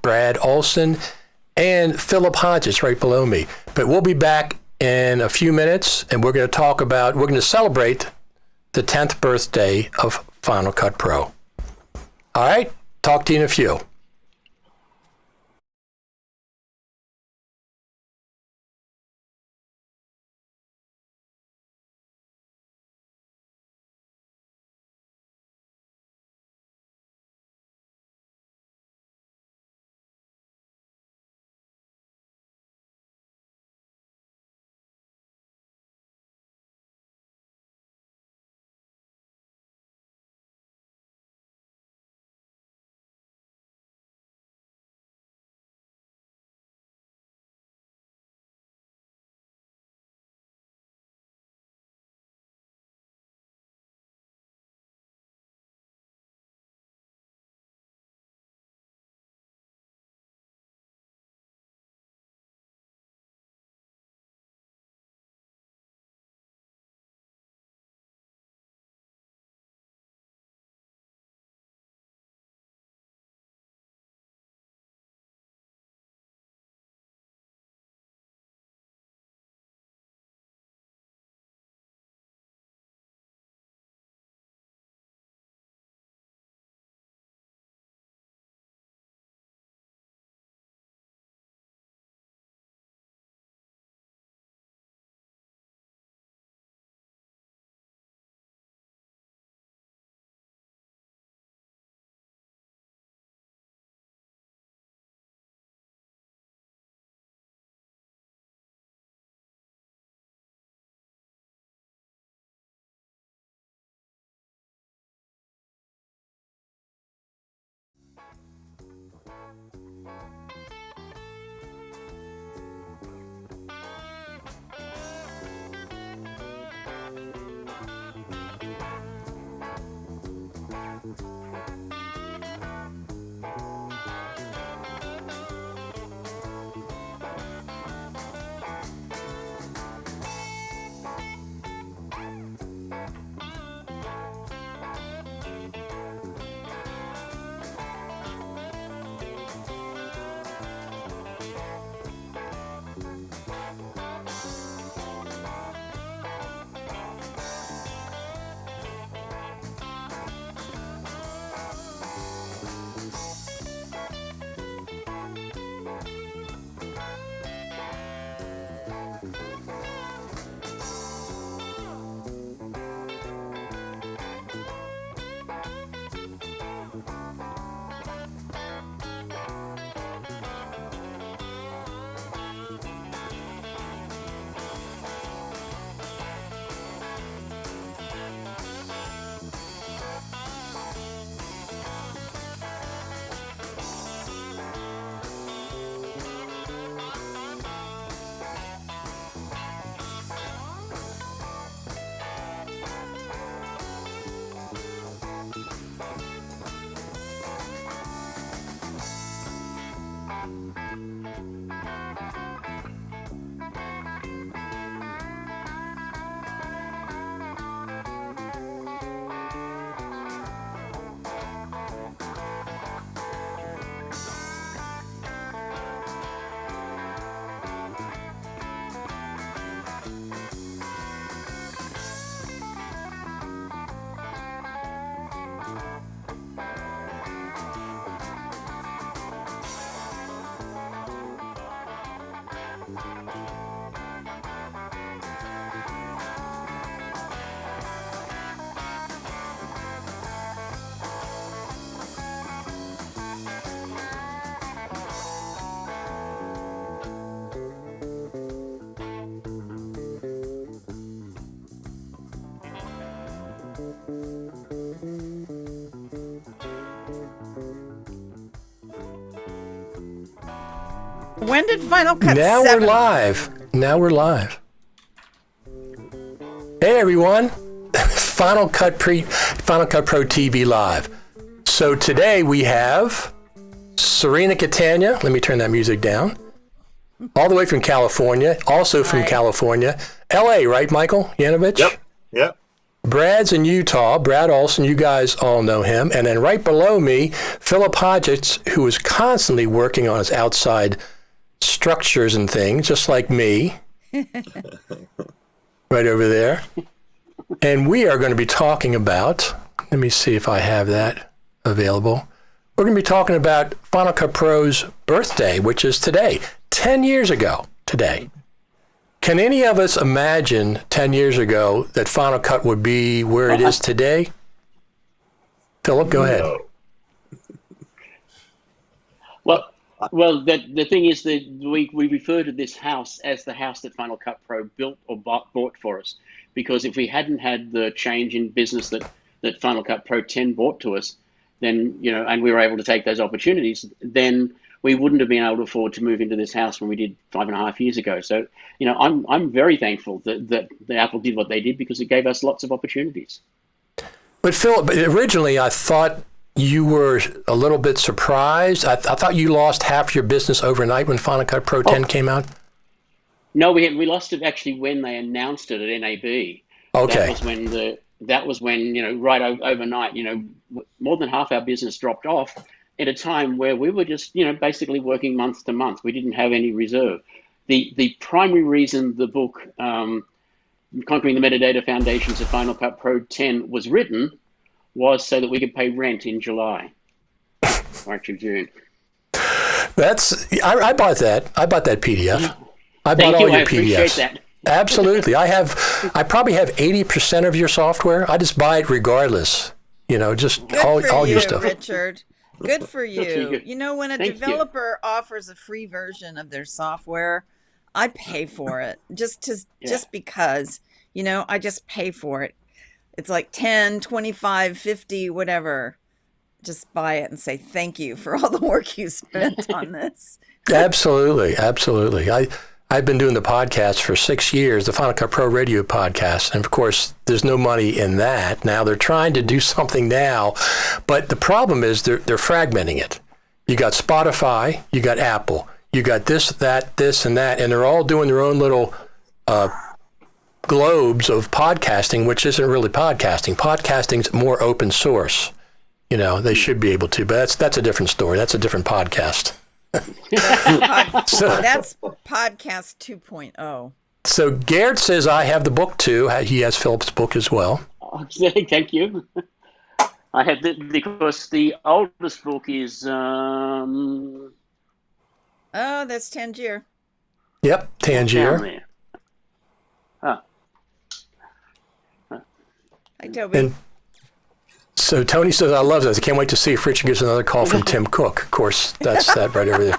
Brad Olson, and Philip Hodges right below me. But we'll be back in a few minutes, and we're going to celebrate the 10th birthday of Final Cut Pro. All right, talk to you in a few. When did Final Cut Now 7? we're live. Now we're live. Hey everyone, Final Cut Pro TV Live. So today we have Serena Catania. Let me turn that music down. All the way from California. Also from California. LA, right, Michael Yanovich? Yep. Brad's in Utah. Brad Olson, you guys all know him. And then right below me, Philip Hodgetts, who is constantly working on his outside structures and things, just like me. Right over there. And we are going to be talking about, let me see if I have that available. We're going to be talking about Final Cut Pro's birthday, which is today, 10 years ago today. Can any of us imagine 10 years ago that Final Cut would be where it is today? Philip, go ahead. Well, the thing is that we refer to this house as the house that Final Cut Pro built or bought for us, because if we hadn't had the change in business that Final Cut Pro 10 brought to us, then, and we were able to take those opportunities, then we wouldn't have been able to afford to move into this house when we did 5.5 years ago. So, I'm very thankful that the Apple did what they did, because it gave us lots of opportunities. But Philip, originally I thought you were a little bit surprised. I thought you lost half your business overnight when Final Cut Pro 10 came out. No, we lost it actually when they announced it at NAB. Okay. That was when right overnight, more than half our business dropped off at a time where we were just basically working month to month. We didn't have any reserve. The primary reason the book Conquering the Metadata Foundations of Final Cut Pro 10 was written was so that we could pay rent in July or actually June. I bought that. I bought that PDF. I bought all your PDFs. Appreciate that. Absolutely. I probably have 80% of your software. I just buy it regardless. Just Good all for you, your stuff. Richard. Good for you. When a Thank developer offers a free version of their software, I pay for it just because, I just pay for it. It's like 10, 25, 50, whatever. Just buy it and say thank you for all the work you spent on this. Absolutely. Absolutely. I've been doing the podcast for 6 years, the Final Cut Pro Radio podcast. And of course, there's no money in that. Now they're trying to do something now, but the problem is they're fragmenting it. You got Spotify, you got Apple, you got this, and that, and they're all doing their own little globes of podcasting, which isn't really podcasting. Podcasting's more open source. They should be able to, but that's a different story. That's a different podcast. That's podcast 2.0. So Gerd says I have the book too. He has Philip's book as well. Thank you. I have because the oldest book is that's Tangier. Yep, Tangier. Hi, Toby. And so Tony says, I love this. I can't wait to see if Richard gets another call from Tim Cook. Of course, that's that right over there.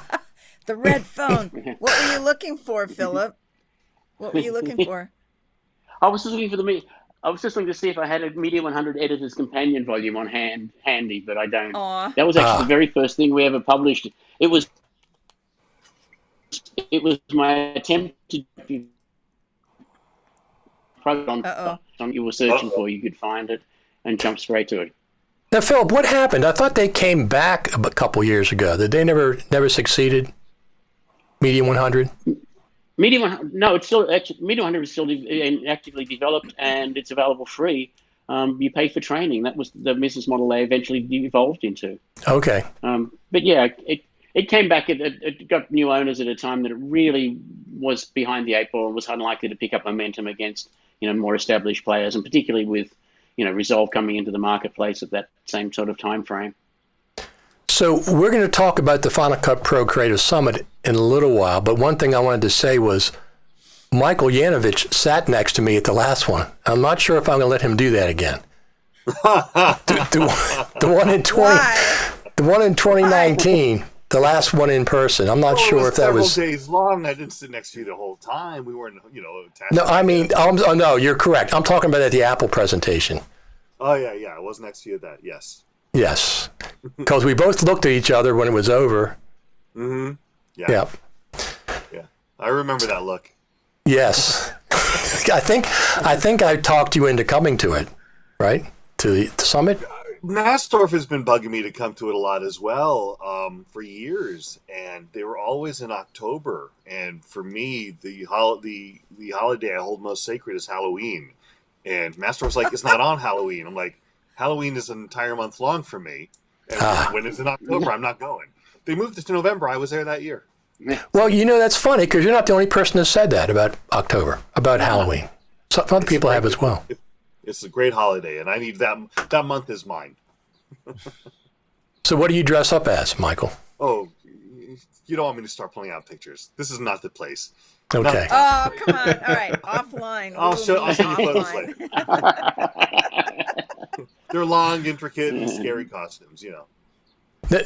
The red phone. What were you looking for, Philip? What were you looking for? I was just looking to see if I had a Media 100 Editor's Companion volume on handy, but I don't. Aww. That was actually the very first thing we ever published. It was my attempt to on you were searching for, you could find it and jump straight to it. Now, Philip, what happened? I thought they came back a couple years ago. Did they never succeeded? Media 100? Media 100, no, it's still actually Media 100 is still actively developed and it's available free. You pay for training. That was the business model they eventually evolved into. Okay. But yeah, it came back. It got new owners at a time that it really was behind the eight ball and was unlikely to pick up momentum against more established players, and particularly with Resolve coming into the marketplace at that same sort of time frame. So we're going to talk about the Final Cut Pro Creative Summit in a little while, but one thing I wanted to say was Michael Yanovich sat next to me at the last one. I'm not sure if I'm going to let him do that again. the one in 2019, the last one in person. I'm not sure if that was several days long. I didn't sit next to you the whole time. We weren't, attached. No, I mean, no, you're correct. I'm talking about at the Apple presentation. Oh yeah, I was next to you at that. Yes. Yes, because we both looked at each other when it was over. Mm-hmm. Yeah. Yeah. I remember that look. Yes. I think I talked you into coming to it, right? To the summit. Matsdorf has been bugging me to come to it a lot as well for years, and they were always in October. And for me, the holiday I hold most sacred is Halloween, And Matsdorf's like, it's not on Halloween. I'm like, Halloween is an entire month long for me. And when it's in October, I'm not going. They moved it to November. I was there that year. Well, that's funny because you're not the only person that said that about October, about Halloween. Some other people have as well. It's a great holiday, and I need that month is mine. So what do you dress up as, Michael? Oh, you don't want me to start pulling out pictures. This is not the place. Okay. Oh, come on. All right. Offline. I'll send you photos Offline. later. They're long, intricate, and scary costumes,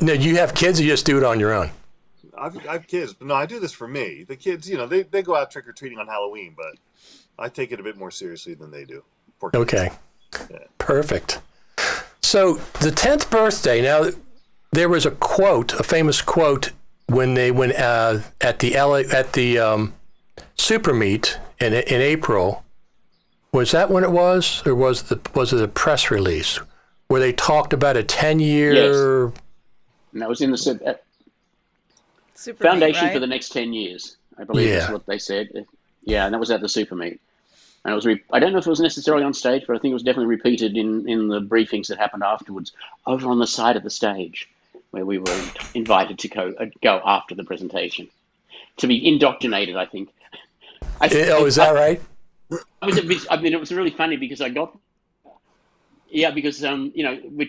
Now, you have kids or you just do it on your own? I have kids, but no, I do this for me. The kids, they go out trick-or-treating on Halloween, but I take it a bit more seriously than they do. Poor kids. Okay. Yeah. Perfect. So the 10th birthday, now there was a famous quote when they went at the Super Meet in April. Was that when it was, or was it a press release where they talked about a 10-year? Yes. And that was in the Super foundation Meat, right? for the next 10 years, I believe is what they said. Yeah, and that was at the Super Meet. And it was I don't know if it was necessarily on stage, but I think it was definitely repeated in the briefings that happened afterwards, over on the side of the stage, where we were invited to go after the presentation, to be indoctrinated, I think. Is that right? It was really funny because we're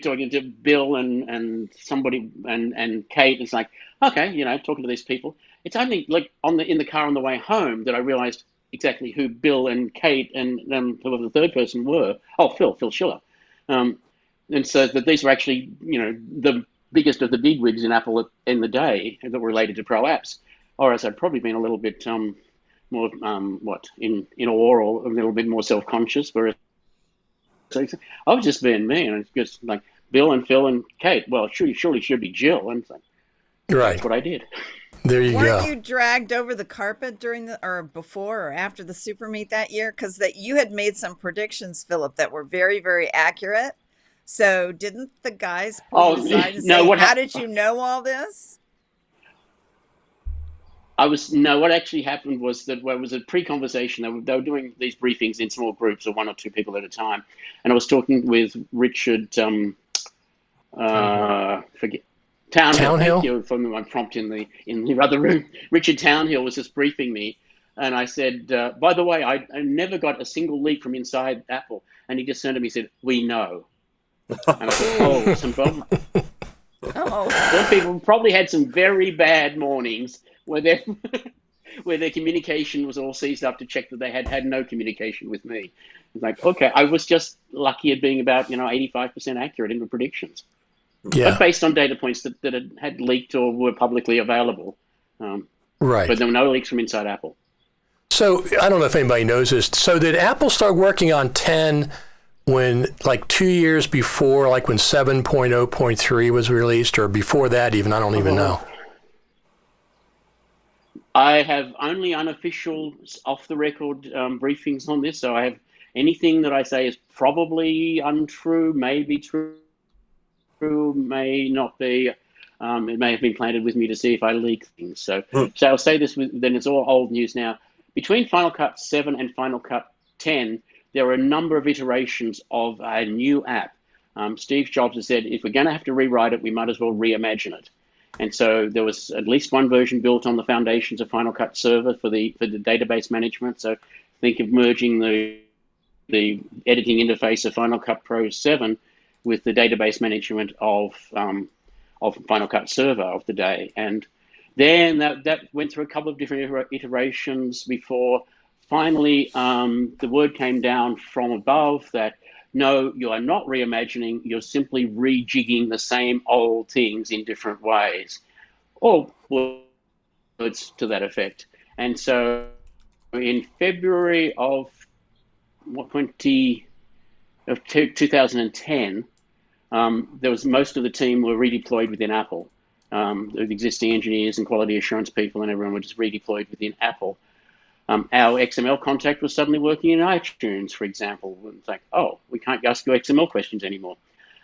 talking to Bill and somebody and Kate. It's like, okay, talking to these people. It's only like in the car on the way home that I realized exactly who Bill and Kate and whoever the third person were. Oh, Phil Schiller. And so that these were actually, the biggest of the bigwigs in Apple in the day that were related to Pro Apps. Or else I'd probably been a little bit more in awe or a little bit more self-conscious. Whereas I was just being me, and it's just like Bill and Phil and Kate. Well, surely should be Jill, and it's like, right. That's what I did. There you go. Weren't you dragged over the carpet before or after the Super Meet that year? Because you had made some predictions, Philip, that were very, very accurate. So didn't the guys pull you aside and say, how did you know all this? What actually happened was that there was a pre-conversation. They were doing these briefings in small groups of one or two people at a time. And I was talking with Richard, Townhill, from my prompt in the other room. Richard Townhill was just briefing me, and I said, by the way, I never got a single leak from inside Apple. And he just turned to me and said, "We know." And I said, some problem. Those people probably had some very bad mornings where their communication was all seized up to check that they had no communication with me. It's like, okay, I was just lucky at being about 85% accurate in the predictions. Yeah. But based on data points that had leaked or were publicly available. Right. But there were no leaks from inside Apple. So I don't know if anybody knows this. So did Apple start working on 10 when, like 2 years before, like when 7.0.3 was released, or before that even? I don't even know. I have only unofficial, off-the-record briefings on this. So I have anything that I say is probably untrue, may be true, may not be. It may have been planted with me to see if I leak things. So I'll say this, then it's all old news now. Between Final Cut 7 and Final Cut 10, there are a number of iterations of a new app. Steve Jobs has said, if we're going to have to rewrite it, we might as well reimagine it. And so there was at least one version built on the foundations of Final Cut Server for the database management. So think of merging the editing interface of Final Cut Pro 7 with the database management of Final Cut Server of the day. And then that went through a couple of different iterations before finally the word came down from above that, no, you are not reimagining, you're simply rejigging the same old things in different ways. Or words to that effect. And so in February of 2010, there was most of the team were redeployed within Apple. The existing engineers and quality assurance people and everyone were just redeployed within Apple. Our XML contact was suddenly working in iTunes, for example. It's like, oh, we can't ask you XML questions anymore.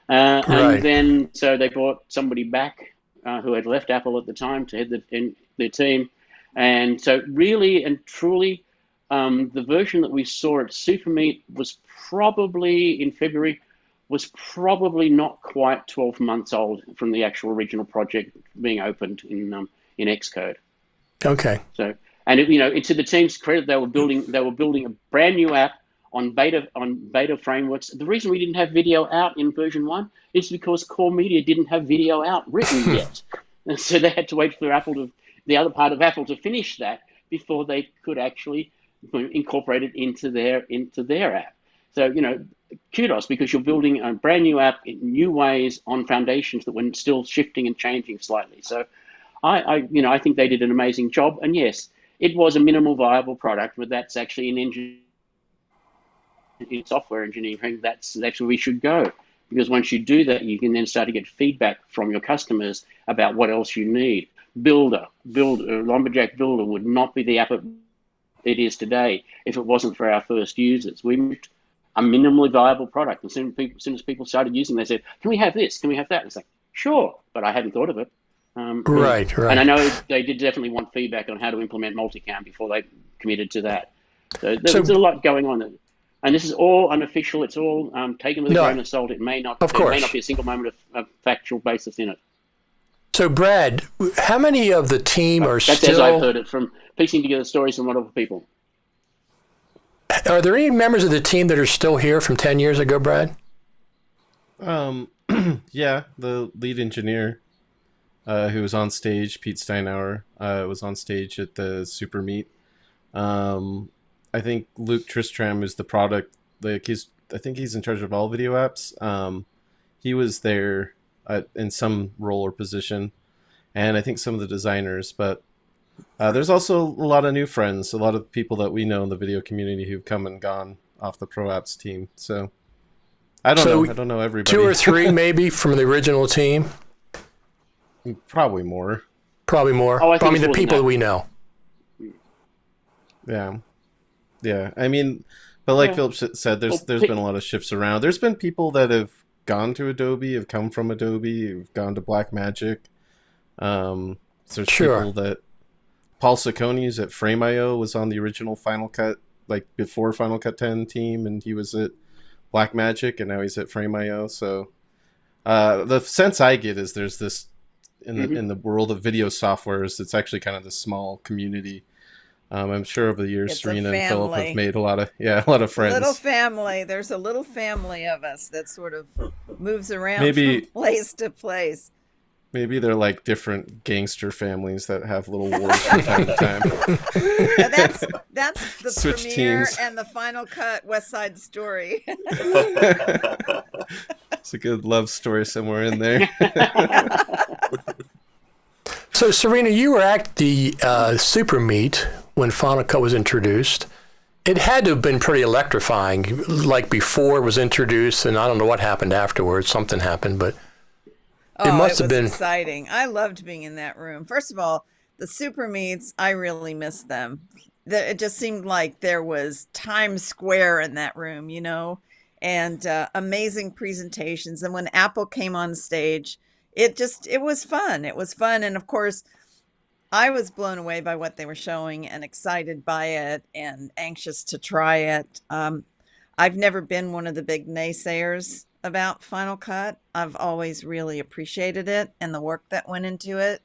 Right. And then, so they brought somebody back who had left Apple at the time to head their team. And so really and truly, the version that we saw at SuperMeet was probably in February, was probably not quite 12 months old from the actual original project being opened in Xcode. Okay. So, and it's to the team's credit, they were building a brand new app on beta frameworks. The reason we didn't have video out in version 1 is because Core Media didn't have video out written yet, and so they had to wait for the other part of Apple to finish that before they could actually incorporate it into their app. So kudos, because you're building a brand new app in new ways on foundations that were still shifting and changing slightly. So I think they did an amazing job. And yes, it was a minimal viable product, but that's actually in software engineering, that's where we should go. Because once you do that, you can then start to get feedback from your customers about what else you need. Lumberjack Builder would not be the app it is today if it wasn't for our first users. We moved a minimally viable product. As soon as people started using it, they said, can we have this? Can we have that? It's like, sure, but I hadn't thought of it. Right. And I know they did definitely want feedback on how to implement multicam before they committed to that. So there's a lot going on. And this is all unofficial. It's all taken with a grain of salt. It may not be a single moment of factual basis in it. So, Brad, how many of the team are That's still... as I've heard it, from piecing together stories from other people. Are there any members of the team that are still here from 10 years ago, Brad? Yeah, the lead engineer who was on stage, Pete Steinauer, was on stage at the Super Meet. I think Luke Tristram is the product. I think he's in charge of all video apps. He was there in some role or position, and I think some of the designers. But there's also a lot of new friends, a lot of people that we know in the video community who've come and gone off the Pro Apps team. So I don't know. I don't know everybody. 2 or 3 maybe from the original team. Probably more. Probably more. Oh, I mean, the people that we know. Yeah. Yeah. I mean, but like Philip said, there's been a lot of shifts around. There's been people that have gone to Adobe, have come from Adobe, have gone to Blackmagic. There's people that Paul Sacconi's at Frame.io was on the original Final Cut, like before Final Cut 10 team, and he was at Blackmagic, and now he's at Frame.io. So the sense I get is there's this in the world of video softwares, it's actually kind of this small community. I'm sure over the years, Serena and Philip have made a lot of friends. Little family. There's a little family of us that sort of moves around from place to place. Maybe they're like different gangster families that have little wars from time to time. That's the Switch premiere teams. and the Final Cut West Side Story. It's a good love story somewhere in there. So, Serena, you were at the Super Meet when Final Cut was introduced. It had to have been pretty electrifying, like before it was introduced, and I don't know what happened afterwards. Something happened, but it must have been exciting. I loved being in that room. First of all, the Super Meets, I really missed them. It just seemed like there was Times Square in that room, and amazing presentations. And when Apple came on stage, it was fun. It was fun. And of course, I was blown away by what they were showing and excited by it and anxious to try it. I've never been one of the big naysayers about Final Cut. I've always really appreciated it and the work that went into it.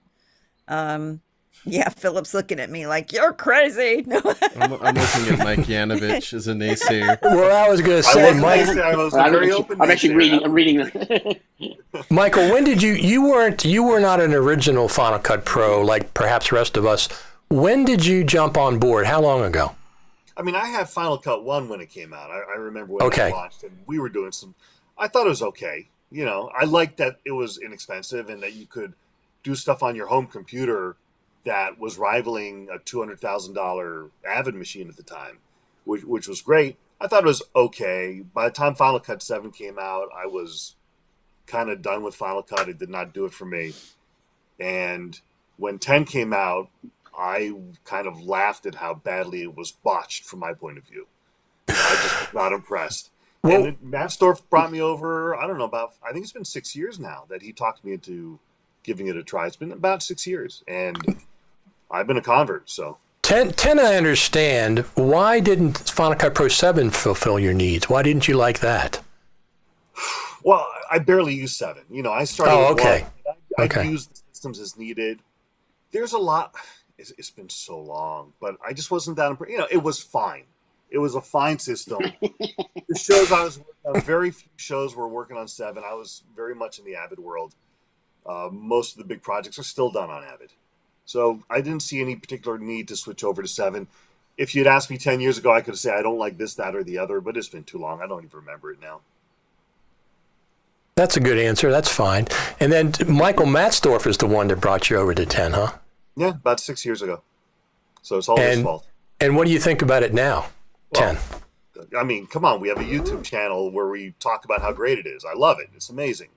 Yeah, Philip's looking at me like, you're crazy. No. I'm looking at Mike Yanovich as a naysayer. Well, I was going to say, Mike. I'm actually reading. Michael, when did you were not an original Final Cut Pro like perhaps the rest of us. When did you jump on board? How long ago? I mean, I had Final Cut 1 when it came out. I remember when it launched, and we were doing I thought it was okay. I liked that it was inexpensive and that you could do stuff on your home computer that was rivaling a $200,000 Avid machine at the time, which was great. I thought it was okay. By the time Final Cut 7 came out, I was kind of done with Final Cut. It did not do it for me. And when 10 came out, I kind of laughed at how badly it was botched from my point of view. I just was not impressed. Well, and Matsdorf brought me over, I don't know, I think it's been 6 years now that he talked me into giving it a try. It's been about 6 years, and I've been a convert, so. 10 I understand. Why didn't Final Cut Pro 7 fulfill your needs? Why didn't you like that? Well, I barely use 7. I started. Oh, with okay. 1. I use the systems as needed. There's a lot. It's been so long, but I just wasn't that impressed. It was fine. It was a fine system. The shows I was working on, very few shows were working on 7. I was very much in the Avid world. Most of the big projects are still done on Avid. So I didn't see any particular need to switch over to 7. If you'd asked me 10 years ago, I could have said I don't like this, that, or the other, but it's been too long. I don't even remember it now. That's a good answer. That's fine. And then Michael Matsdorf is the one that brought you over to 10, huh? Yeah, about 6 years ago. So it's all his fault. And what do you think about it now, 10? I mean, come on. We have a YouTube channel where we talk about how great it is. I love it. It's amazing.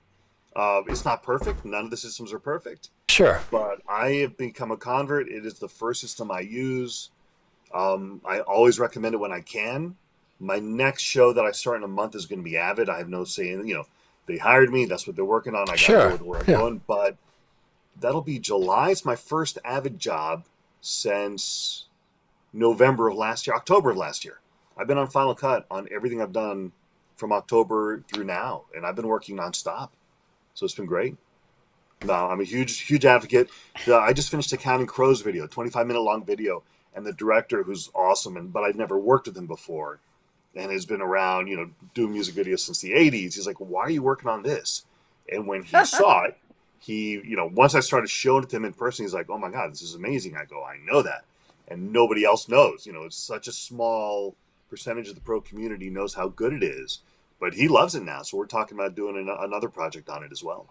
It's not perfect. None of the systems are perfect. Sure. But I have become a convert. It is the first system I use. I always recommend it when I can. My next show that I start in a month is going to be Avid. I have no say in, they hired me. That's what they're working on. I got to go with where I'm going. But that'll be July. It's my first Avid job since November of last year, October of last year. I've been on Final Cut on everything I've done from October through now, and I've been working nonstop. So it's been great. No, I'm a huge advocate. I just finished a Counting Crows video, 25-minute long video, and the director, who's awesome, but I'd never worked with him before, and has been around, doing music videos since the 80s. He's like, why are you working on this? And when he saw it, he, once I started showing it to him in person, he's like, oh my God, this is amazing. I go, I know that. And nobody else knows. It's such a small percentage of the pro community knows how good it is. But he loves it now, so we're talking about doing another project on it as well.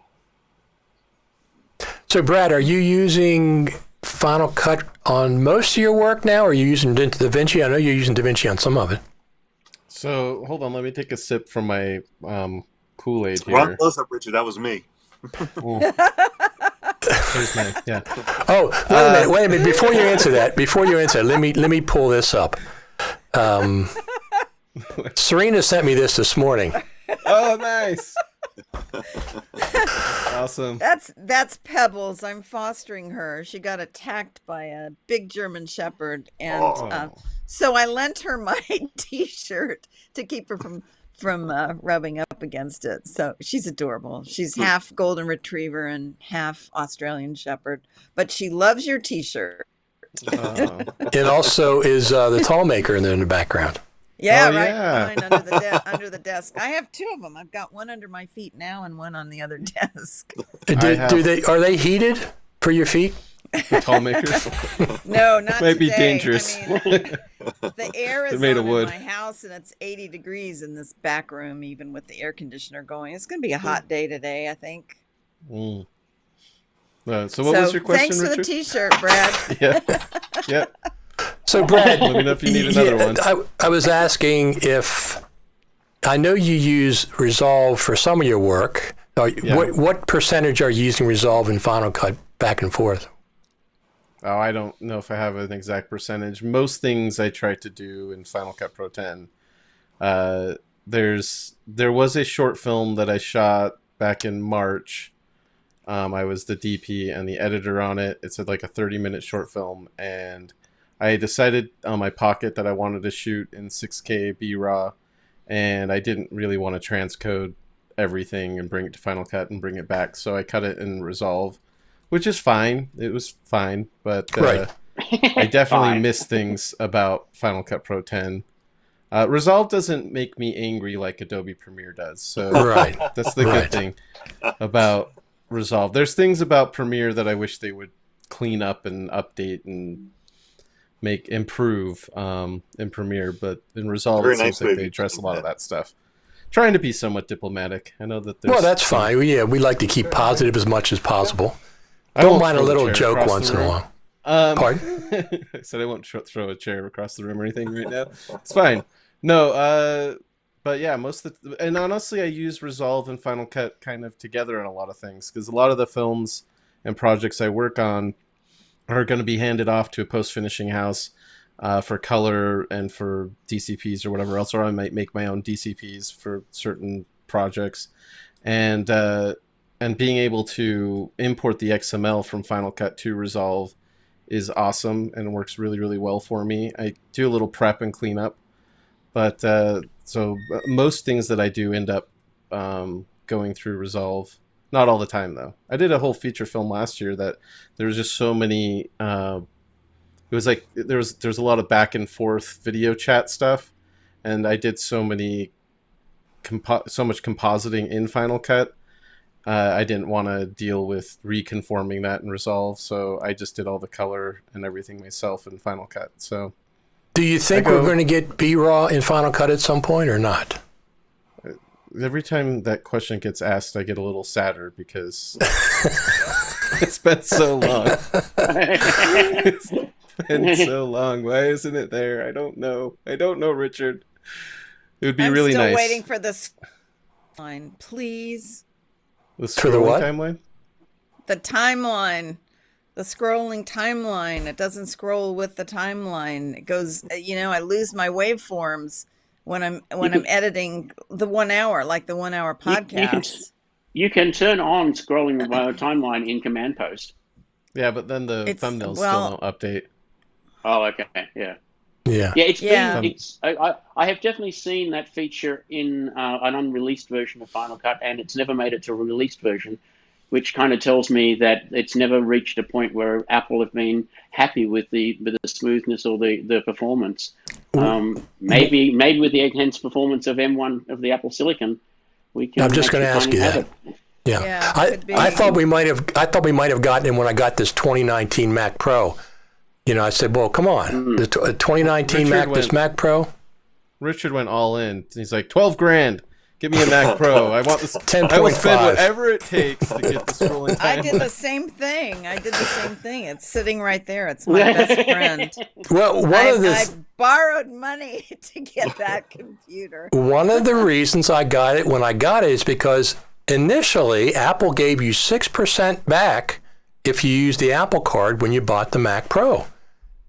So, Brad, are you using Final Cut on most of your work now, or are you using DaVinci? I know you're using DaVinci on some of it. So, hold on. Let me take a sip from my Kool-Aid here. Wrong close-up, Richard. That was me. There's my, yeah. Oh, wait a minute. Before you answer that, let me pull this up. Serena sent me this morning. Oh, nice. Awesome. That's Pebbles. I'm fostering her. She got attacked by a big German Shepherd, and so I lent her my T-shirt to keep her from rubbing up against it. So she's adorable. She's half Golden Retriever and half Australian Shepherd, but she loves your T-shirt. It also is the tall maker in the background. Yeah, oh, right yeah. behind under the desk. I have 2 of them. I've got one under my feet now and one on the other desk. Are they heated for your feet? The tall makers? No, not Might be today. dangerous. I mean, the air is made on of wood. in my house, and it's 80 degrees in this back room, even with the air conditioner going. It's going to be a hot day today, I think. So what was your question, thanks for Richard? the T-shirt, Brad. Yeah. So, Brad, let me know if you need another one. I was asking if I know you use Resolve for some of your work. What percentage are you using Resolve and Final Cut back and forth? Oh, I don't know if I have an exact percentage. Most things I try to do in Final Cut Pro 10. There was a short film that I shot back in March. I was the DP and the editor on it. It's like a 30-minute short film, and I decided on my Pocket that I wanted to shoot in 6K B-RAW, and I didn't really want to transcode everything and bring it to Final Cut and bring it back, so I cut it in Resolve, which is fine. It was fine, but I definitely miss things about Final Cut Pro 10. Resolve doesn't make me angry like Adobe Premiere does, so that's the good thing about Resolve. There's things about Premiere that I wish they would clean up and update and improve in Premiere, but in Resolve it seems like they address a lot of that stuff. Trying to be somewhat diplomatic. I know that there's... Well, that's fine. Yeah, we like to keep positive as much as possible. Don't mind a little joke once in a while. Pardon? I said I won't throw a chair across the room or anything right now. It's fine. No, but yeah, and honestly, I use Resolve and Final Cut kind of together in a lot of things, because a lot of the films and projects I work on are going to be handed off to a post-finishing house for color and for DCPs or whatever else, or I might make my own DCPs for certain projects, and being able to import the XML from Final Cut to Resolve is awesome and works really, really well for me. I do a little prep and clean up, but so most things that I do end up going through Resolve. Not all the time, though. I did a whole feature film last year that there was just so many... it was like there's a lot of back and forth video chat stuff, and I did so much compositing in Final Cut. I didn't want to deal with reconforming that in Resolve, so I just did all the color and everything myself in Final Cut. So, do you think we're going to get B-Raw in Final Cut at some point or not? Every time that question gets asked, I get a little sadder because it's been so long. It's been so long. Why isn't it there? I don't know. Richard. It would be really nice. I'm still waiting for the line, please. For the what? Timeline? The timeline. The scrolling timeline. It doesn't scroll with the timeline. It goes, I lose my waveforms when I'm editing the 1 hour, like the 1 hour podcast. You can turn on scrolling timeline in Command Post. Yeah, but then the thumbnails still don't update. Oh, okay. Yeah. Yeah. Yeah, I have definitely seen that feature in an unreleased version of Final Cut, and it's never made it to a released version, which kind of tells me that it's never reached a point where Apple have been happy with the smoothness or the performance. Maybe with the enhanced performance of M1 of the Apple Silicon, we can. I'm just going to ask you that. Yeah, I thought we might have gotten it when I got this 2019 Mac Pro. I said, well, come on, the 2019 Mac Pro. Richard went all in. He's like, $12,000. Give me a Mac Pro. I want this. 10.5. I will spend whatever it takes to get the scrolling time. I did the same thing. It's sitting right there. It's my best friend. Well, I borrowed money to get that computer. One of the reasons I got it when I got it is because initially Apple gave you 6% back if you used the Apple Card when you bought the Mac Pro.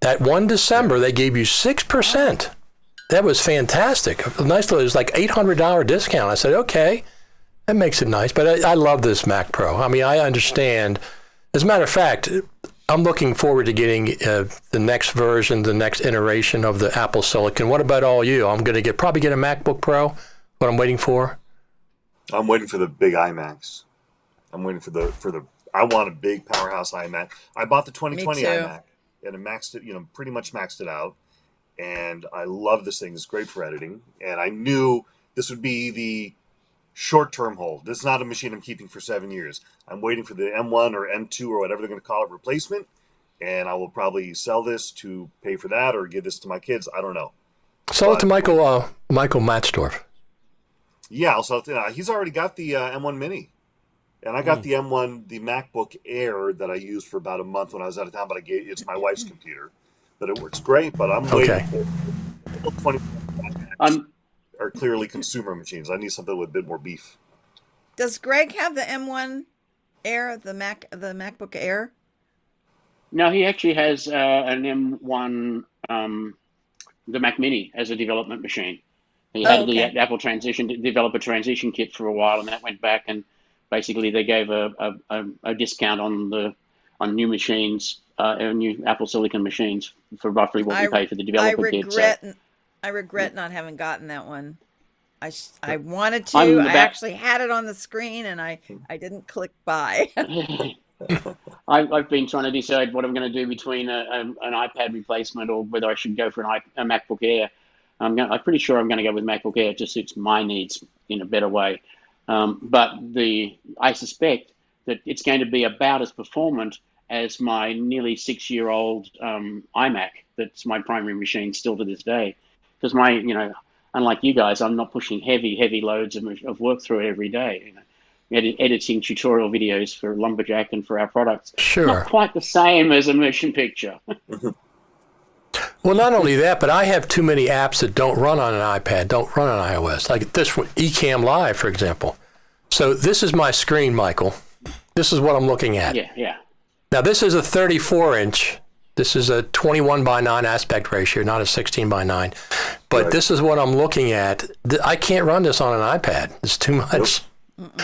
That one December, they gave you 6%. That was fantastic. A nice little, it was like $800 discount. I said, okay, that makes it nice. But I love this Mac Pro. I mean, I understand. As a matter of fact, I'm looking forward to getting the next version, the next iteration of the Apple Silicon. What about all you? I'm going to probably get a MacBook Pro. What I'm waiting for? I'm waiting for the big iMacs. I'm waiting for the. I want a big powerhouse iMac. I bought the 2020 iMac and it maxed it. Pretty much maxed it out. And I love this thing. It's great for editing. And I knew this would be the short-term hold. This is not a machine I'm keeping for 7 years. I'm waiting for the M1 or M2 or whatever they're going to call it replacement. And I will probably sell this to pay for that or give this to my kids. I don't know. Sell it to Michael Matsdorf. Yeah, I'll sell it. He's already got the M1 Mini. And I got the M1, the MacBook Air that I used for about a month when I was out of town. But it's my wife's computer. But it works great, but I'm waiting for 20 are clearly consumer machines. I need something with a bit more beef. Does Greg have the M1 Air, the MacBook Air? No, he actually has an M1, the Mac Mini as a development machine. He had the Apple developer transition kit for a while, and that went back, and basically they gave a discount on new machines. New Apple Silicon machines for roughly what we pay for the developer kit. I regret not having gotten that one. I wanted to. I actually had it on the screen, and I didn't click buy. I've been trying to decide what I'm going to do between an iPad replacement or whether I should go for a MacBook Air. I'm pretty sure I'm going to go with MacBook Air. It just suits my needs in a better way. But I suspect that it's going to be about as performant as my nearly 6-year-old iMac. That's my primary machine still to this day. Because unlike you guys, I'm not pushing heavy loads of work through it every day. Editing tutorial videos for Lumberjack and for our products. Sure. Not quite the same as a motion picture. Well, not only that, but I have too many apps that don't run on an iPad, don't run on iOS. Like this one, Ecamm Live, for example. So this is my screen, Michael. This is what I'm looking at. Yeah. Now, this is a 34-inch. This is a 21:9 aspect ratio, not a 16:9. But right. This is what I'm looking at. I can't run this on an iPad. It's too much. Nope.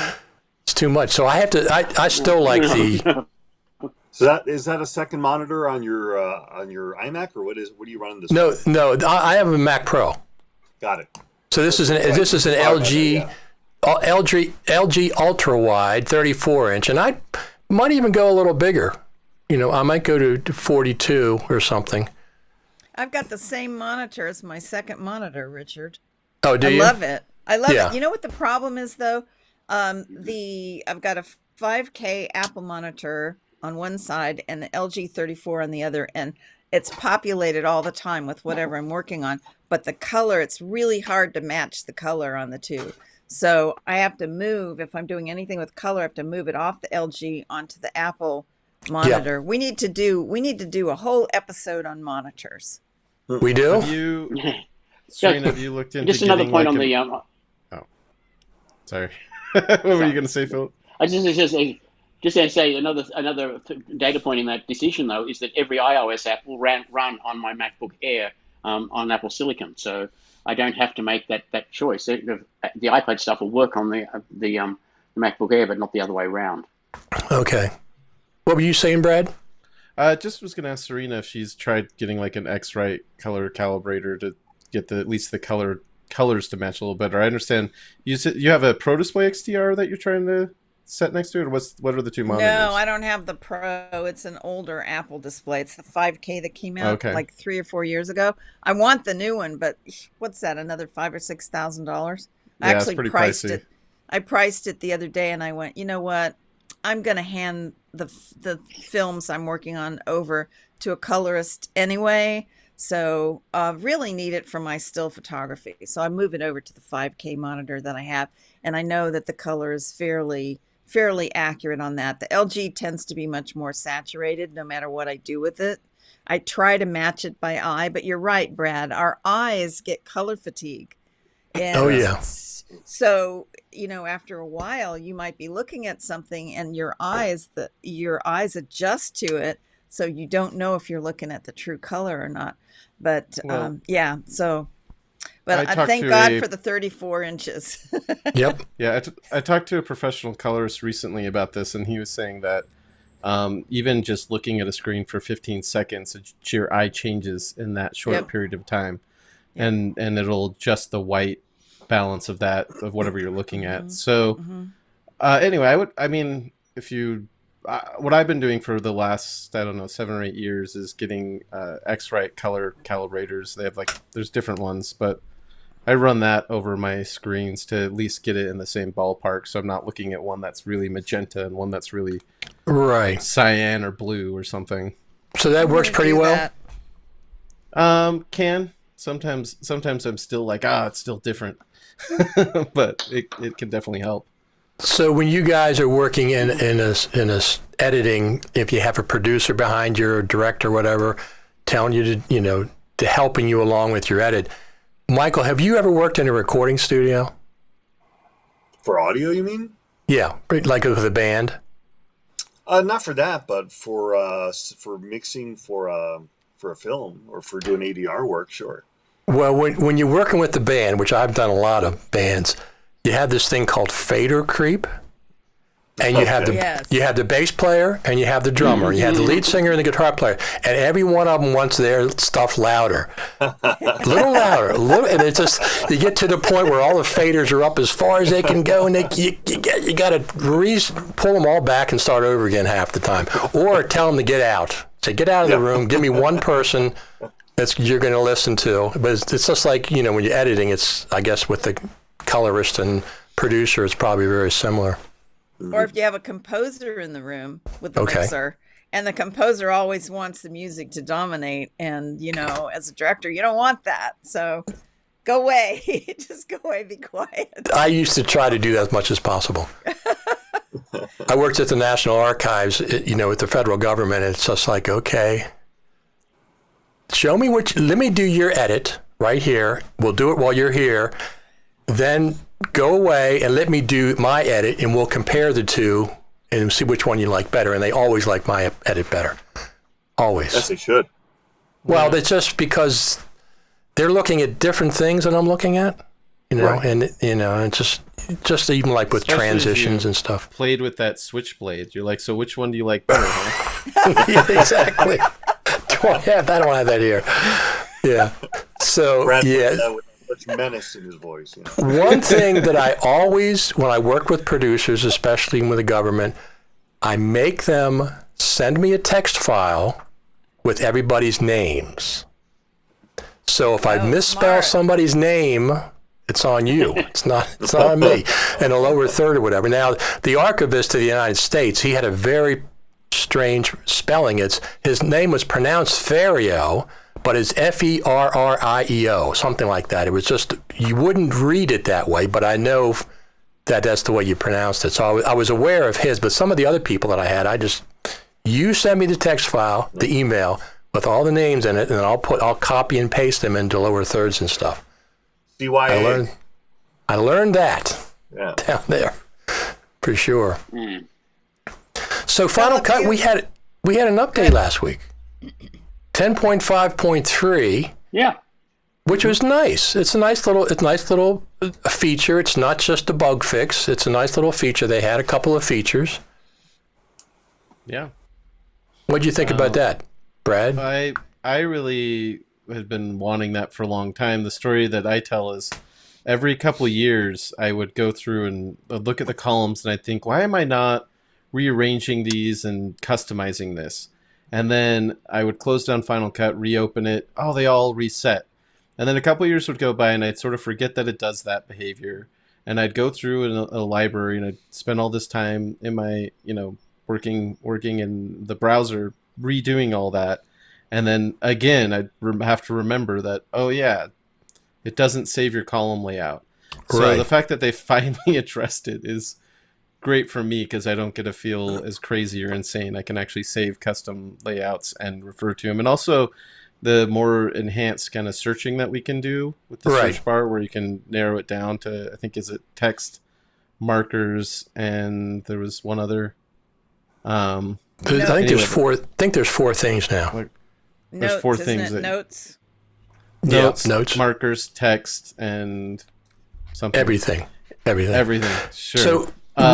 It's too much. So I have to. I still like the. So is that a second monitor on your iMac, or what are you running this? No, I have a Mac Pro. Got it. So this is an LG ultra wide 34-inch, and I might even go a little bigger. I might go to 42 or something. I've got the same monitor as my second monitor, Richard. Oh, do you? I love it. Yeah. You know what the problem is though? I've got a 5K Apple monitor on one side and the LG 34 on the other, and it's populated all the time with whatever I'm working on. But the color, it's really hard to match the color on the two. So I have to move, if I'm doing anything with color, I have to move it off the LG onto the Apple monitor. Yep. We need to do a whole episode on monitors. We do? Serena, have you looked into just another point on the Oh, sorry. What were you going to say, Philip? I just to say another data point in that decision though is that every iOS app will run on my MacBook Air on Apple Silicon, so I don't have to make that choice. The iPad stuff will work on the MacBook Air, but not the other way around. Okay. What were you saying, Brad? Just was going to ask Serena if she's tried getting like an X-Rite color calibrator to get at least the colors to match a little better. I understand you have a Pro Display XDR that you're trying to set next to it, or what are the two monitors? No, I don't have the Pro. It's an older Apple display. It's the 5K that came out like 3 or 4 years ago. I want the new one, but what's that? Another $5,000 or $6,000? I actually priced it. I priced it the other day, and I went, you know what? I'm going to hand the films I'm working on over to a colorist anyway. So really need it for my still photography. So I move it over to the 5K monitor that I have, and I know that the color is fairly accurate on that. The LG tends to be much more saturated no matter what I do with it. I try to match it by eye, but you're right, Brad. Our eyes get color fatigue. And oh, yeah. So, after a while, you might be looking at something and your eyes adjust to it. So you don't know if you're looking at the true color or not. But But I thank God for the 34 inches. Yep. Yeah, I talked to a professional colorist recently about this, and he was saying that even just looking at a screen for 15 seconds, your eye changes in that short period of time. And it'll adjust the white balance of whatever you're looking at. So anyway, what I've been doing for the last, 7 or 8 years is getting X-Rite color calibrators. They have there's different ones, but I run that over my screens to at least get it in the same ballpark. So I'm not looking at one that's really magenta and one that's really cyan or blue or something. So that works pretty well. Sometimes I'm still it's still different, but it can definitely help. So when you guys are working in a editing, if you have a producer behind you or a director or whatever, telling you to helping you along with your edit, Michael, have you ever worked in a recording studio? For audio, you mean? Yeah, like with a band. Not for that, but for mixing for a film or for doing ADR work, sure. Well, when you're working with the band, which I've done a lot of bands, you have this thing called fader creep, and you have the bass player and you have the drummer, you have the lead singer and the guitar player, and every one of them wants their stuff louder, a little louder, and it's just you get to the point where all the faders are up as far as they can go, and you got to pull them all back and start over again half the time, or tell them to get out. Say, get out of the room. Give me one person that you're going to listen to. But it's just like when you're editing. It's I guess with the colorist and producer, it's probably very similar. Or if you have a composer in the room with the mixer, and the composer always wants the music to dominate, and as a director, you don't want that. So go away, just go away, be quiet. I used to try to do that as much as possible. I worked at the National Archives, with the federal government. And it's just like, okay, show me let me do your edit right here. We'll do it while you're here. Then go away and let me do my edit, and we'll compare the two and see which one you like better. And they always like my edit better. Always. Yes, they should. Well, it's just because they're looking at different things than I'm looking at. you know, Right. and you know, and just even like with Especially if transitions you and stuff. Played with that switchblade. You're like, so which one do you like better? Huh? Yeah, exactly. Do I have that? I don't have that here. Yeah. So Brad put yeah. that with such menace in his voice. You know? One thing that I always, when I work with producers, especially with the government, I make them send me a text file with everybody's names. So if I Oh, misspell smart. somebody's name, it's on you. It's not on me. In a lower third or whatever. Now, the archivist of the United States, he had a very strange spelling. His name was pronounced Ferio, but it's Ferrio, something like that. It was just, you wouldn't read it that way, but I know that that's the way you pronounced it. So I was aware of his, but some of the other people that I had, you send me the text file, the email, with all the names in it, and I'll copy and paste them into lower thirds and stuff. CYA. I learned that down there, for sure. Mm. So Final Cut, we had an update last week, 10.5.3. Yeah. Which was nice. It's a nice little feature. It's not just a bug fix. It's a nice little feature. They had a couple of features. Yeah. What do you think about that, Brad? I really had been wanting that for a long time. The story that I tell is every couple of years I would go through and look at the columns and I'd think, why am I not rearranging these and customizing this? And then I would close down Final Cut, reopen it. Oh, they all reset. And then a couple of years would go by and I'd sort of forget that it does that behavior. And I'd go through in a library and I'd spend all this time in my, working in the browser, redoing all that. And then again, I'd have to remember that, oh yeah, it doesn't save your column layout. So Right. the fact that they finally addressed it is great for me because I don't get to feel as crazy or insane. I can actually save custom layouts and refer to them. And also the more enhanced kind of searching that we can do with the Right. search bar where you can narrow it down to, I think, is it text, markers, and there was one other. I think there's four. I think there's four things now. There's Notes, four isn't things it? that- Notes. Notes, notes. markers, text, and something. Everything. Everything. Sure. So Uh,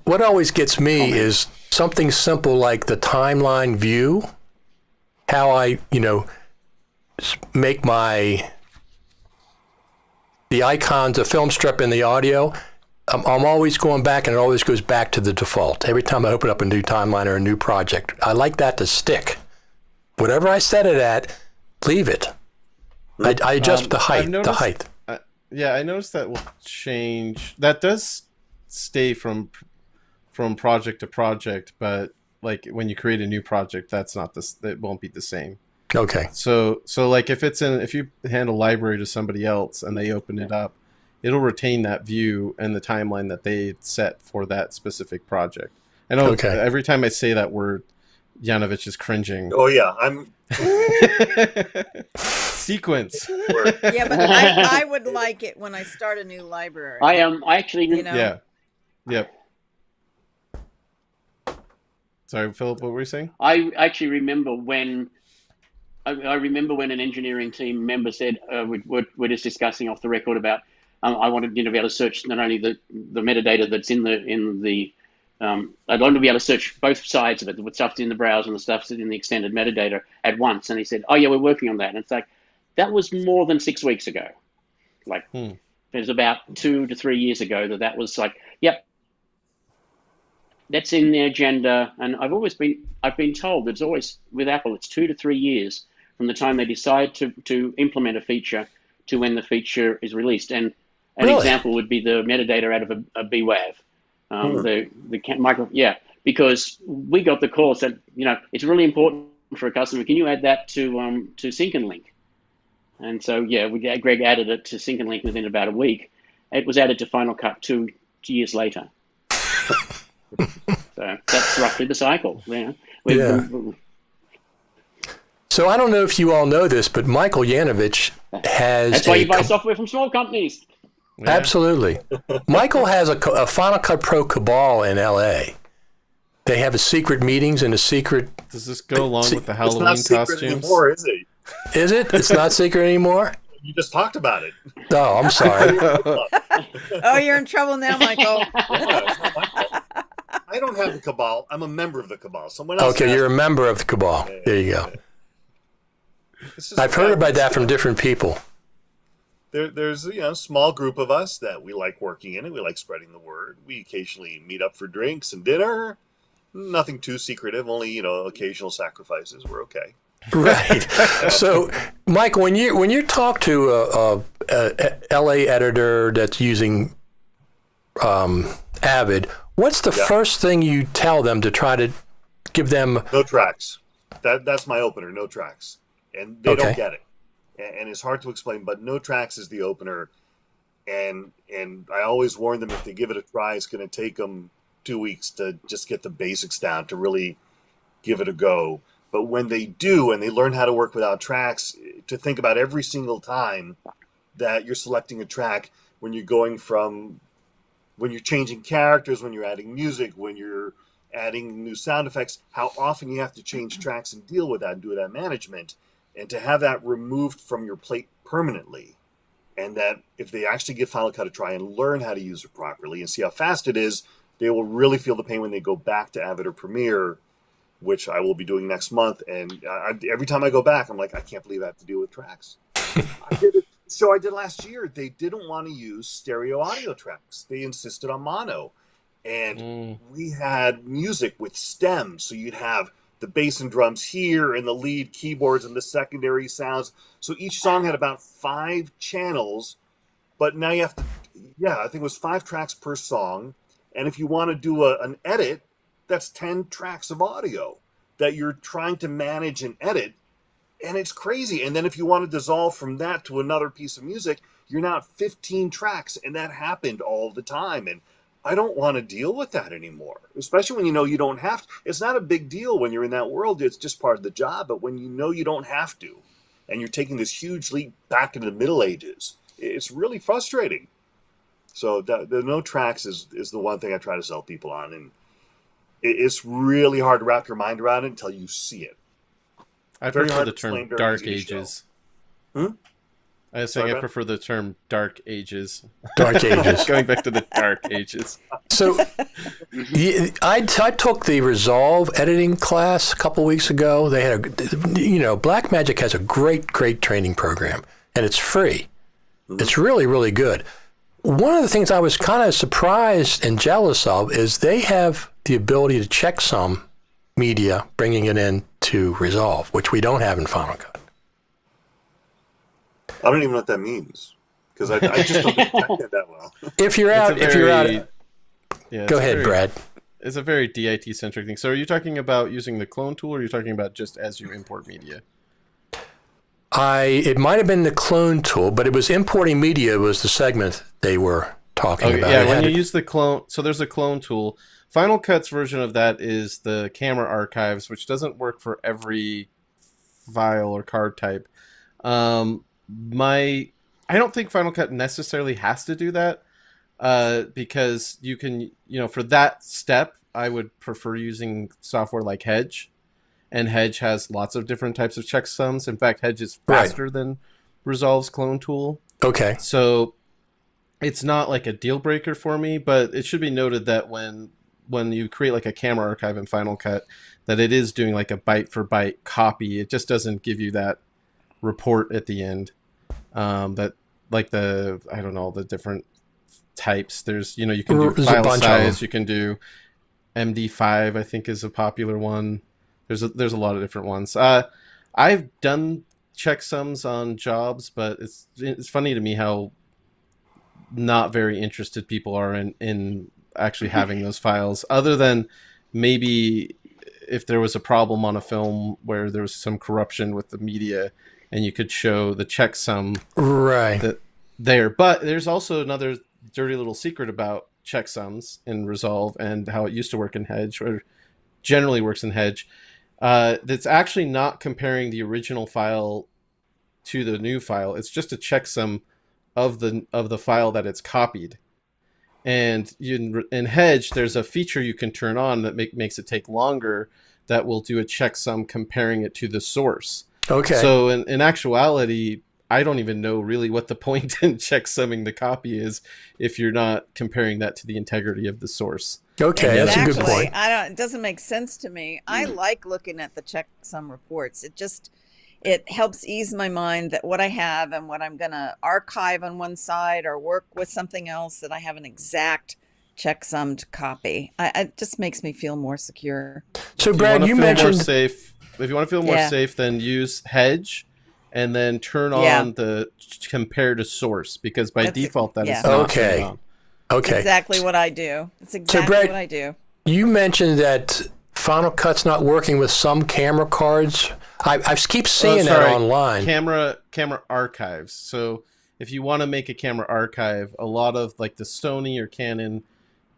what always gets me is something simple like the timeline view. How I make the icons, the film strip, and the audio. I'm always going back, and it always goes back to the default. Every time I open up a new timeline or a new project, I like that to stick. Whatever I set it at, leave it. I adjust the height. I noticed that will change. That does stay from project to project, but like when you create a new project, that's not this. It won't be the same. Okay. So like if you hand a library to somebody else and they open it up, it'll retain that view and the timeline that they set for that specific project. I know every time I say that word, Yanovich is cringing. Oh yeah, I'm sequence. Yeah, but I would like it when I start a new library. I actually, Yeah. Yep. Sorry, Philip, what were you saying? I actually remember when an engineering team member said we're just discussing off the record about I wanted to be able to search not only the metadata that's in the I'd want to be able to search both sides of it, the stuff's in the browser and the stuff's in the extended metadata at once. And he said, oh yeah, we're working on that. And it's like, that was more than 6 weeks ago. Like it was about 2 to 3 years ago that was like, yep, that's in the agenda. And I've been told it's always with Apple, it's 2 to 3 years from the time they decide to implement a feature to when the feature is released. And an example would be the metadata out of a BWAV. Because we got the call said, it's really important for a customer. Can you add that to Sync and Link? And so Greg added it to Sync and Link within about a week. It was added to Final Cut 2 years later. So that's roughly the cycle. So I don't know if you all know this, but Michael Yanovich has. That's why you buy software from small companies. Yeah. Absolutely. Michael has a Final Cut Pro Cabal in L.A. They have a secret meetings and a secret. Does this go along with the Halloween it's not secret costumes? anymore, is it? Is it? It's not secret anymore? You just talked about it. Oh, I'm sorry. Oh, you're in trouble now, Michael. Yeah, it's not my fault. I don't have the Cabal. I'm a member of the Cabal. Someone else. Okay, you're a member of the Cabal. There you go. I've heard about that from different people. There's a small group of us that we like working in it. We like spreading the word. We occasionally meet up for drinks and dinner. Nothing too secretive. Only occasional sacrifices. We're okay. Right. So, Mike, when you talk to a LA editor that's using Avid, what's the first thing you tell them to try to give them? No tracks. That's my opener. No tracks, and they don't get it, and it's hard to explain. But no tracks is the opener, and I always warn them if they give it a try, it's going to take them 2 weeks to just get the basics down to really give it a go. But when they do, and they learn how to work without tracks, to think about every single time that you're selecting a track, when you're going from, when you're changing characters, when you're adding music, when you're adding new sound effects, how often you have to change tracks and deal with that and do that management, and to have that removed from your plate permanently. And that if they actually give Final Cut a try and learn how to use it properly and see how fast it is, they will really feel the pain when they go back to Avid or Premiere, which I will be doing next month. And every time I go back, I'm like, I can't believe I have to deal with tracks. I did a show I did last year. They didn't want to use stereo audio tracks. They insisted on mono. And we had music with stems. So you'd have the bass and drums here and the lead keyboards and the secondary sounds. So each song had about 5 channels. But now you have to, I think it was 5 tracks per song. And if you want to do an edit, that's 10 tracks of audio that you're trying to manage and edit. And it's crazy. And then if you want to dissolve from that to another piece of music, you're now at 15 tracks. And that happened all the time. And I don't want to deal with that anymore, especially when you don't have to. It's not a big deal when you're in that world. It's just part of the job. But when you don't have to, and you're taking this huge leap back into the Middle Ages, it's really frustrating. So the no tracks is the one thing I try to sell people on. And it's really hard to wrap your mind around it until you see it. I prefer the term dark ages. I was saying I prefer the term dark ages. Dark ages. Going back to the dark ages. So I took the Resolve editing class a couple weeks ago. They had Blackmagic has a great training program, and it's free. Mm-hmm. It's really, really good. One of the things I was kind of surprised and jealous of is they have the ability to checksum media, bringing it in to Resolve, which we don't have in Final Cut. I don't even know what that means because I just don't detect it that well. If you're out, go ahead, Brad. It's a very DIT centric thing. So, are you talking about using the clone tool, or are you talking about just as you import media? It might have been the clone tool, but it was importing media was the segment they were talking about. Yeah, when you use the clone, so there's a clone tool. Final Cut's version of that is the camera archives, which doesn't work for every file or card type. I don't think Final Cut necessarily has to do that because you can, for that step, I would prefer using software like Hedge. And Hedge has lots of different types of checksums. In fact, Hedge is faster than Resolve's clone tool. Okay. So it's not like a deal breaker for me, but it should be noted that when you create like a camera archive in Final Cut, that it is doing like a byte for byte copy. It just doesn't give you that report at the end. That like the different types. There's, you can do file size, you can do MD5, I think is a popular one. There's a lot of different ones. I've done checksums on jobs, but it's funny to me how not very interested people are in actually having those files, other than maybe if there was a problem on a film where there was some corruption with the media and you could show the checksum there. But there's also another dirty little secret about checksums in Resolve and how it used to work in Hedge, or generally works in Hedge. That's actually not comparing the original file to the new file. It's just a checksum of the file that it's copied. And in Hedge, there's a feature you can turn on that makes it take longer, that will do a checksum comparing it to the source. Okay. So in actuality, I don't even know really what the point in checksumming the copy is if you're not comparing that to the integrity of the source. Okay, that's a good point. It doesn't make sense to me. I like looking at the checksum reports. It helps ease my mind that what I have and what I'm going to archive on one side or work with something else, that I have an exact checksummed copy. It just makes me feel more secure. So, Brad, you mentioned if you want to feel more safe, then use Hedge, and then turn on the compare to source, because by default that is not turned on. Okay, that's exactly what I do. That's exactly what I do. You mentioned that Final Cut's not working with some camera cards. I keep seeing that online. Camera archives. So if you want to make a camera archive, a lot of like the Sony or Canon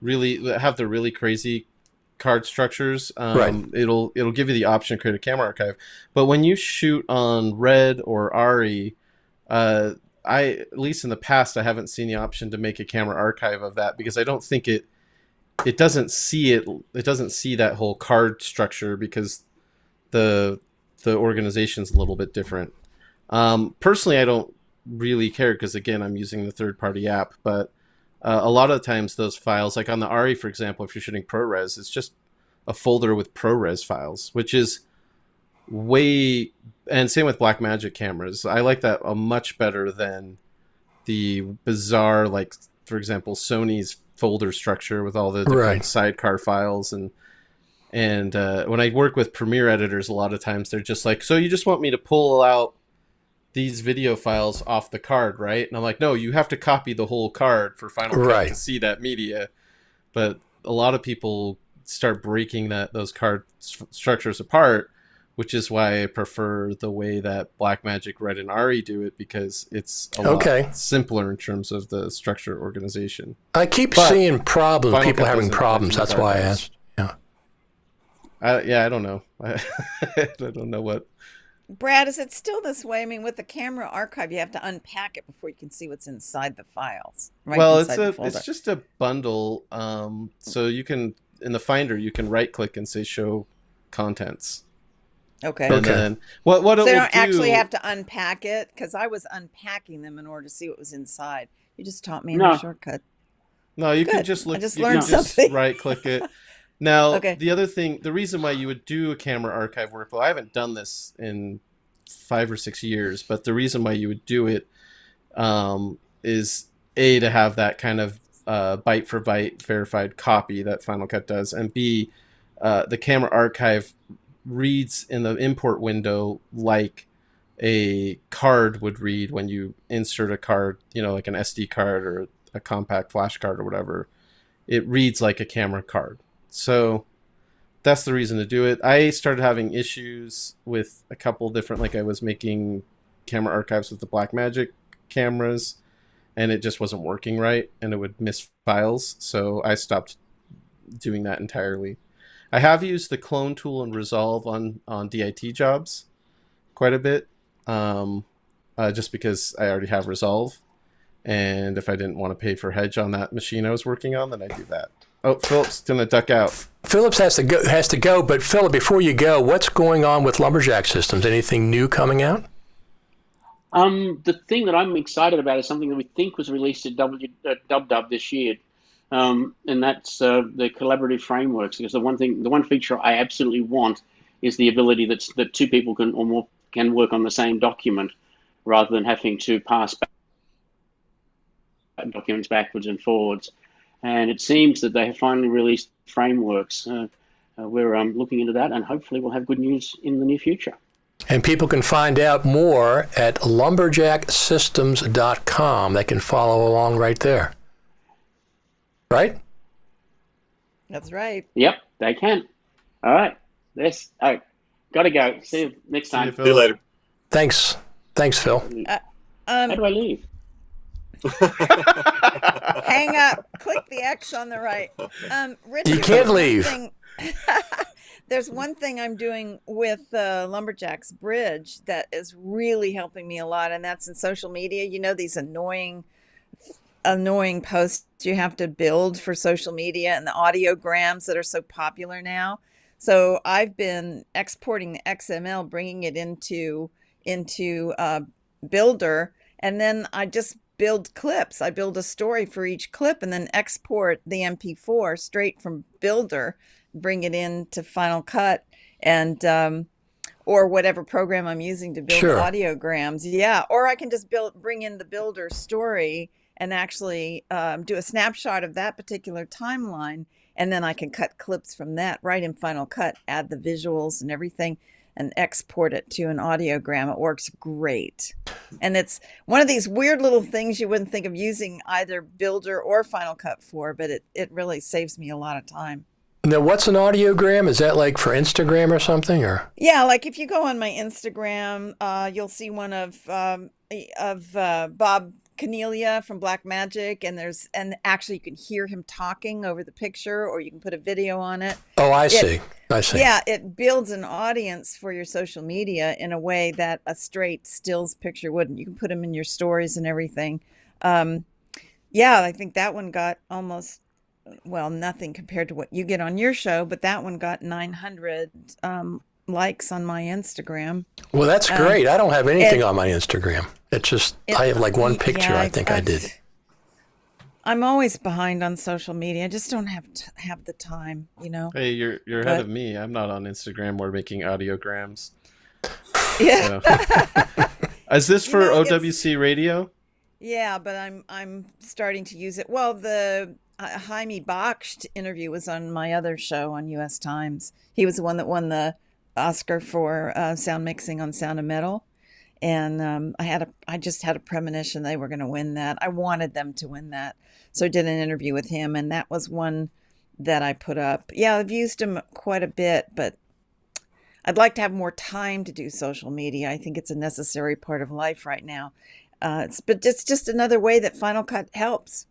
really have the really crazy card structures. It'll give you the option to create a camera archive. But when you shoot on Red or ARRI, at least in the past, I haven't seen the option to make a camera archive of that, because I don't think it doesn't see that whole card structure, because the organization's a little bit different. Personally, I don't really care, because again, I'm using the third-party app, but a lot of times those files, like on the ARRI, for example, if you're shooting ProRes, it's just a folder with ProRes files, which is and same with Blackmagic cameras. I like that much better than the bizarre, like, for example, Sony's folder structure with all the different sidecar files. And when I work with Premiere editors, a lot of times they're just like, so you just want me to pull out these video files off the card, right? And I'm like, no, you have to copy the whole card for Final Cut to see that media. But a lot of people start breaking those card structures apart, which is why I prefer the way that Blackmagic, Red, and ARRI do it, because it's a lot simpler in terms of the structure organization. I keep seeing problems, people having problems. That's why I asked. Yeah. I don't know. I don't know what. Brad, is it still this way? I mean, with the camera archive, you have to unpack it before you can see what's inside the files. Right? Well, it's just a bundle. So you can, in the Finder, you can right click and say show contents. Okay. And then what so they don't actually have to unpack it, because I was unpacking them in order to see what was inside. You just taught me a shortcut. No, you can just look. I just learned something. Right click it. Now, the other thing, the reason why you would do a camera archive workflow, I haven't done this in 5 or 6 years, but the reason why you would do it is A, to have that kind of byte for byte verified copy that Final Cut does, and B, the camera archive reads in the import window like a card would read when you insert a card, like an SD card or a compact flash card or whatever. It reads like a camera card. So that's the reason to do it. I started having issues with a couple different, like I was making camera archives with the Blackmagic cameras, and it just wasn't working right, and it would miss files. So I stopped doing that entirely. I have used the clone tool and Resolve on DIT jobs quite a bit, just because I already have Resolve. And if I didn't want to pay for Hedge on that machine I was working on, then I do that. Oh, Philip's going to duck out. Phillips has to go. But Philip, before you go, what's going on with Lumberjack Systems? Anything new coming out? The thing that I'm excited about is something that we think was released at DubDub this year. And that's the collaborative frameworks, because the one feature I absolutely want is the ability that two people can or more can work on the same document, rather than having to pass back documents backwards and forwards. And it seems that they have finally released frameworks. We're looking into that, and hopefully we'll have good news in the near future. And people can find out more at lumberjacksystems.com. They can follow along right there. Right? That's right. Yep, they can. All right. Gotta go. See you next time. See you later. Thanks, Phil. How do I leave? Hang up. Click the X on the right. Richard, you can't leave. There's one thing I'm doing with Lumberjacks Bridge that is really helping me a lot, and that's in social media. These annoying posts you have to build for social media, and the audiograms that are so popular now. So I've been exporting the XML, bringing it into Builder, and then I just build clips. I build a story for each clip and then export the MP4 straight from Builder, bring it into Final Cut, and or whatever program I'm using to build audiograms. Yeah, or I can just bring in the Builder story and actually do a snapshot of that particular timeline, and then I can cut clips from that right in Final Cut, add the visuals and everything, and export it to an audiogram. It works great. And it's one of these weird little things you wouldn't think of using either Builder or Final Cut for, but it really saves me a lot of time. Now, what's an audiogram? Is that like for Instagram or something? Or yeah, like if you go on my Instagram, you'll see one of Bob Cornelia from Black Magic, and actually you can hear him talking over the picture, or you can put a video on it. Oh, I see. Yeah, it builds an audience for your social media in a way that a straight stills picture wouldn't. You can put them in your stories and everything. Yeah, I think that one got almost, well, nothing compared to what you get on your show, but that one got 900 likes on my Instagram. Well, that's great. I don't have anything on my Instagram. It's just I have like one picture. I think I did. I'm always behind on social media. I just don't have the time, you know. Hey, you're ahead of me. I'm not on Instagram. We're making audiograms. Yeah. So. Is this for OWC Radio? Yeah, but I'm starting to use it. Well, the Jaime Bakst interview was on my other show on US Times. He was the one that won the Oscar for sound mixing on Sound of Metal. And I just had a premonition they were going to win that. I wanted them to win that. So I did an interview with him, and that was one that I put up. Yeah, I've used him quite a bit, but I'd like to have more time to do social media. I think it's a necessary part of life right now. But it's just another way that Final Cut helps,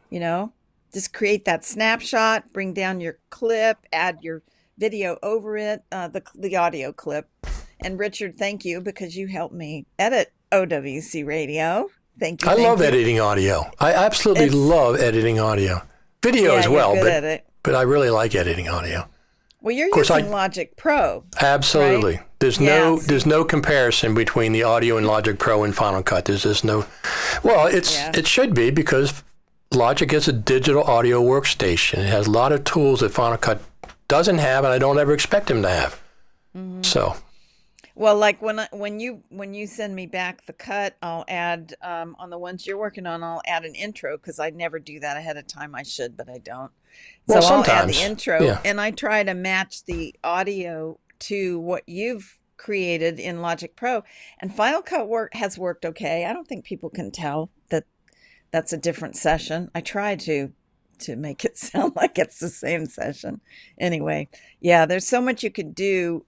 you know. Just create that snapshot, bring down your clip, add your video over it, the audio clip. And Richard, thank you, because you helped me edit OWC Radio. Thank you. I love editing audio. I absolutely love editing audio. Video as well, but I really like editing audio. Well, you're using Logic Pro. Absolutely. Right? There's no comparison between the audio in Logic Pro and Final Cut. There's just no. Well, it should be, because Logic is a digital audio workstation. It has a lot of tools that Final Cut doesn't have, and I don't ever expect them to have. Mm-hmm. So. Well, like when you send me back the cut, I'll add on the ones you're working on. I'll add an intro, because I never do that ahead of time. I should, but I don't. So I'll add the intro, and I try to match the audio to what you've created in Logic Pro. And Final Cut has worked okay. I don't think people can tell that that's a different session. I try to make it sound like it's the same session. Anyway, yeah, there's so much you could do.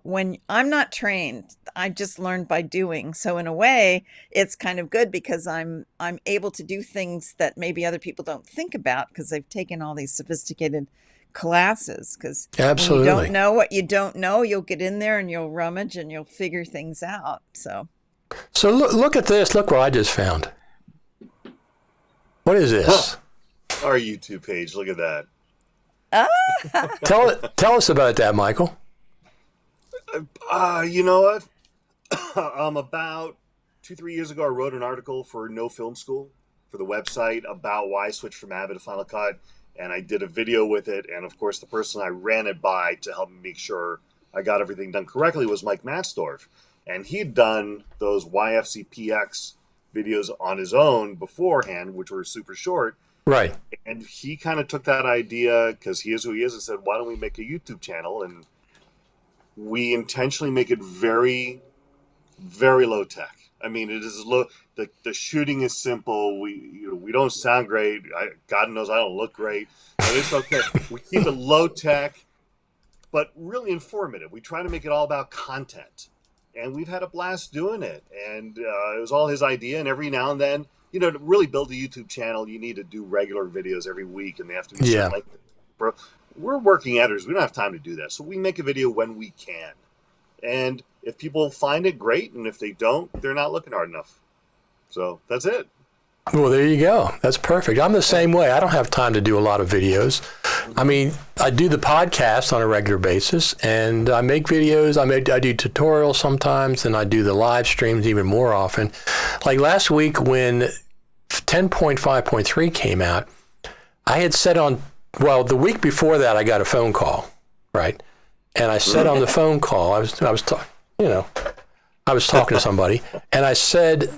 When I'm not trained, I just learned by doing. So in a way, it's kind of good, because I'm able to do things that maybe other people don't think about, because they've taken all these sophisticated classes. Because when you don't know what you don't know, you'll get in there and you'll rummage and you'll figure things out. So look at this. Look what I just found. What is this? Our YouTube page. Look at that. Tell us about that, Michael. You know what? About 2-3 years ago, I wrote an article for No Film School for the website about why I switched from Avid to Final Cut, and I did a video with it. And of course, the person I ran it by to help me make sure I got everything done correctly was Mike Matsdorf, and he'd done those FCPX videos on his own beforehand, which were super short. Right. And he kind of took that idea, because he is who he is, and said, "Why don't we make a YouTube channel?" And we intentionally make it very, very low tech. I mean, it is low. The shooting is simple. We don't sound great. God knows I don't look great, but it's okay. We keep it low tech, but really informative. We try to make it all about content, and we've had a blast doing it. And it was all his idea. And every now and then, to really build a YouTube channel, you need to do regular videos every week, and they have to be like, bro. We're working editors. We don't have time to do that. So we make a video when we can. And if people find it, great. And if they don't, they're not looking hard enough. So that's it. Well, there you go. That's perfect. I'm the same way. I don't have time to do a lot of videos. I mean, I do the podcast on a regular basis, and I make videos. I do tutorials sometimes, and I do the live streams even more often. Like last week when 10.5.3 came out, I had said the week before that, I got a phone call, right? And I said on the phone call, I was talking to somebody, and I said,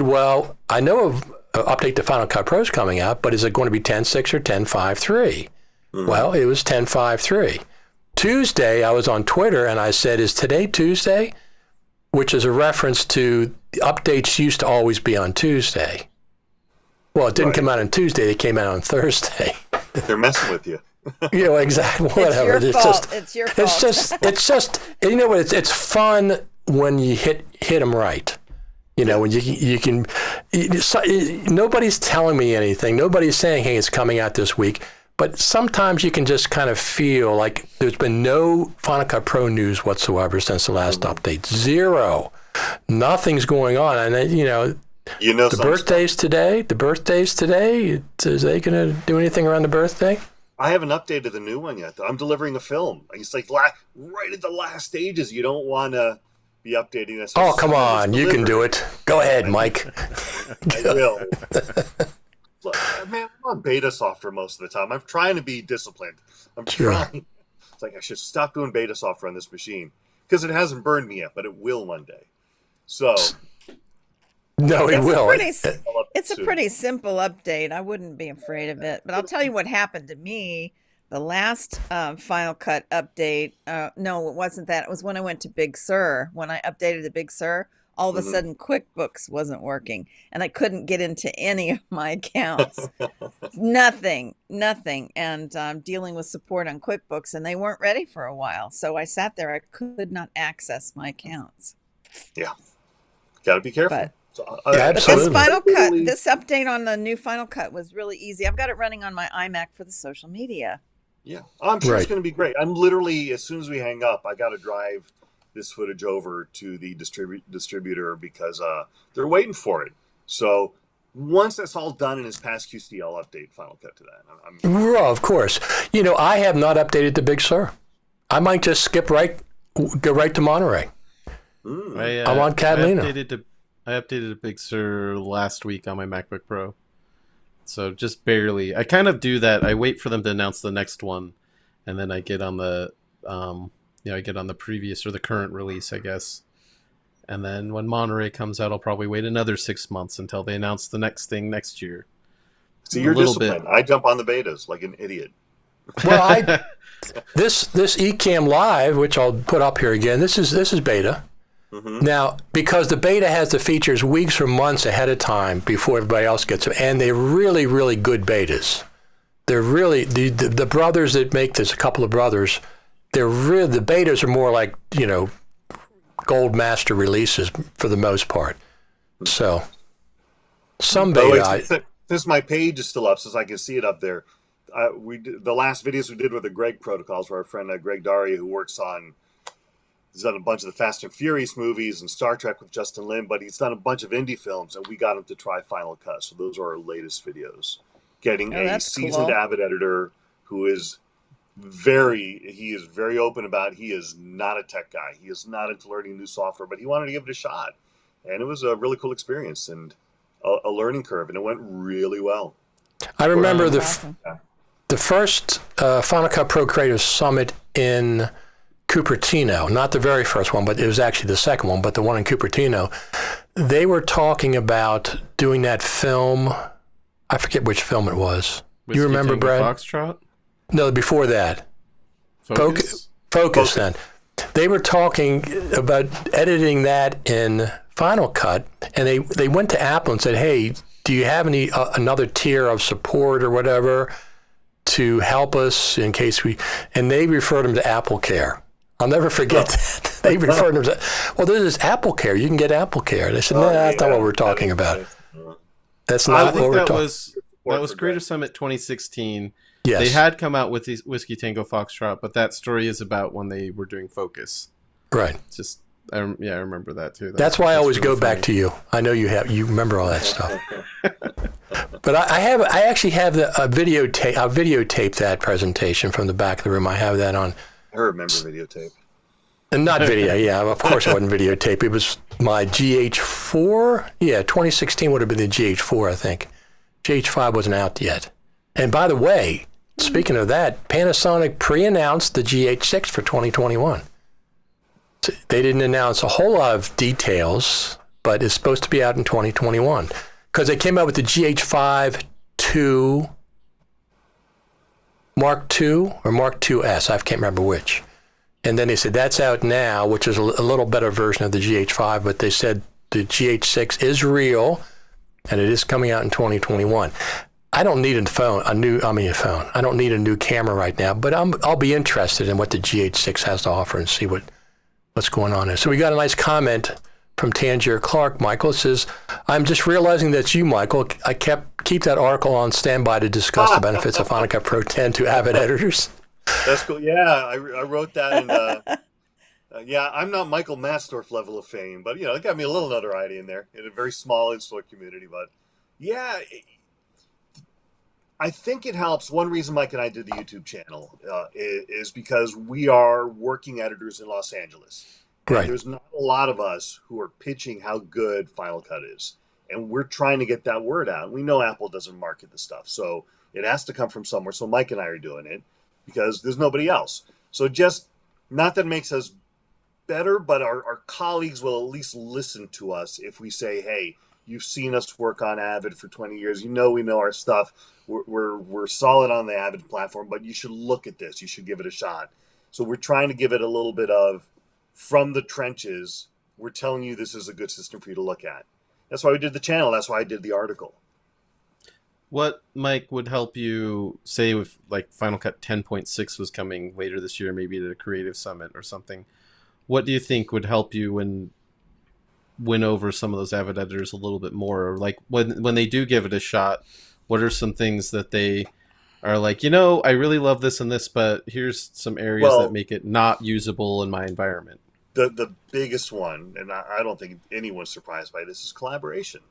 well, I know of update to Final Cut Pro is coming out, but is it going to be 10.6 or 10.5.3? Well, it was 10.5.3. Tuesday, I was on Twitter, and I said, is today Tuesday? Which is a reference to the updates used to always be on Tuesday. Well, it didn't come out on Tuesday. It came out on Thursday. They're messing with you. You know, exactly. Whatever. It's your fault. It's your fault. It's just. You know what? It's fun when you hit them right. You know, when you can. Nobody's telling me anything. Nobody's saying, "Hey, it's coming out this week." But sometimes you can just kind of feel like there's been no Final Cut Pro news whatsoever since the last update. Zero. Nothing's going on, and the birthday's today. The birthday's today. Is they going to do anything around the birthday? I haven't updated the new one yet, though. I'm delivering a film. It's like right at the last stages. You don't want to be updating this. Oh, come on. You can do it. Go ahead, Mike. I will. Look, man, I'm on beta software most of the time. I'm trying to be disciplined. I'm trying. It's like I should stop doing beta software on this machine because it hasn't burned me yet, but it will one day. So... No, it will. It's a pretty simple update. I wouldn't be afraid of it. But I'll tell you what happened to me. The last Final Cut update, no, it wasn't that. It was when I went to Big Sur. When I updated the Big Sur, all of a sudden QuickBooks wasn't working. And I couldn't get into any of my accounts. Nothing. And I'm dealing with support on QuickBooks, and they weren't ready for a while. So I sat there. I could not access my accounts. Yeah. Got to be careful. But absolutely. This Final Cut, this update on the new Final Cut was really easy. I've got it running on my iMac for the social media. Yeah, I'm sure it's going to be great. I'm literally, as soon as we hang up, I got to drive this footage over to the distributor because they're waiting for it. So once that's all done and it's past QC, I'll update Final Cut to that. Well, of course. I have not updated the Big Sur. I might just go right to Monterey. I'm on Catalina. I updated a Big Sur last week on my MacBook Pro. So just barely. I kind of do that. I wait for them to announce the next one, and then I get on the previous or the current release, I guess. And then when Monterey comes out, I'll probably wait another 6 months until they announce the next thing next year. So you're disciplined. I jump on the betas like an idiot. Well, this Ecamm Live, which I'll put up here again, this is beta. Now, because the beta has the features weeks or months ahead of time before everybody else gets them, and they're really, really good betas. They're really, the brothers that make this, a couple of brothers, the betas are more like, gold master releases for the most part. So, some beta. Since my page is still up, since I can see it up there, the last videos we did were the Greg protocols, where our friend Greg Daria, who works on... He's done a bunch of the Fast and Furious movies and Star Trek with Justin Lin, but he's done a bunch of indie films, and we got him to try Final Cut. So those are our latest videos. Getting a seasoned Avid editor who is he is very open about it. He is not a tech guy. He is not into learning new software, but he wanted to give it a shot. And it was a really cool experience and a learning curve, and it went really well. I remember the first Final Cut Pro Creators Summit in Cupertino, not the very first one, but it was actually the second one, but the one in Cupertino, they were talking about doing that film. I forget which film it was. You remember, Brad? Foxtrot? No, before that. Focus then. They were talking about editing that in Final Cut, and they went to Apple and said, hey, do you have another tier of support or whatever to help us in case and they referred them to Apple Care. I'll never forget that. They referred them to, well, this is Apple Care. You can get Apple Care. They said, no, that's not what we're talking about. That's not what we're talking about. That was Creator Summit 2016. Yes. They had come out with these Whiskey Tango Foxtrot, but that story is about when they were doing Focus. Right. Just I remember that too. That's why I always really go back to you. I know you remember all that stuff. But I actually have a videotape. I videotaped that presentation from the back of the room. I have that on. I remember videotape. And not video, yeah. Of course I wasn't videotape. It was my GH4. Yeah, 2016 would have been the GH4, I think. GH5 wasn't out yet. And by the way, speaking of that, Panasonic pre-announced the GH6 for 2021. They didn't announce a whole lot of details, but it's supposed to be out in 2021. Because they came out with the GH5 2 Mark II or Mark IIs. I can't remember which. And then they said that's out now, which is a little better version of the GH5. But they said the GH6 is real, and it is coming out in 2021. I don't need I don't need a new camera right now, but I'll be interested in what the GH6 has to offer and see what's going on there. So we got a nice comment from Tangier Clark. Michael, it says, "I'm just realizing that's you, Michael. I keep that article on standby to discuss the benefits of Final Cut Pro 10 to avid editors." That's cool. Yeah, I wrote that, and yeah, I'm not Michael Matsdorf level of fame, but it got me a little notoriety in there in a very small in-store community. But yeah, I think it helps. One reason Mike and I did the YouTube channel is because we are working editors in Los Angeles. Right. There's not a lot of us who are pitching how good Final Cut is, and we're trying to get that word out. We know Apple doesn't market the stuff, so it has to come from somewhere. So Mike and I are doing it because there's nobody else. So just not that it makes us better, but our colleagues will at least listen to us if we say, "Hey, you've seen us work on Avid for 20 years. We know our stuff. We're solid on the Avid platform, but you should look at this. You should give it a shot." So we're trying to give it a little bit of from the trenches. We're telling you this is a good system for you to look at. That's why we did the channel. That's why I did the article. What, Mike, would help you, say if like Final Cut 10.6 was coming later this year, maybe at a creative summit or something, what do you think would help you win over some of those avid editors a little bit more? Or like when they do give it a shot, what are some things that they are like, I really love this and this, but here's some areas that make it not usable in my environment? The biggest one, and I don't think anyone's surprised by this, is collaboration.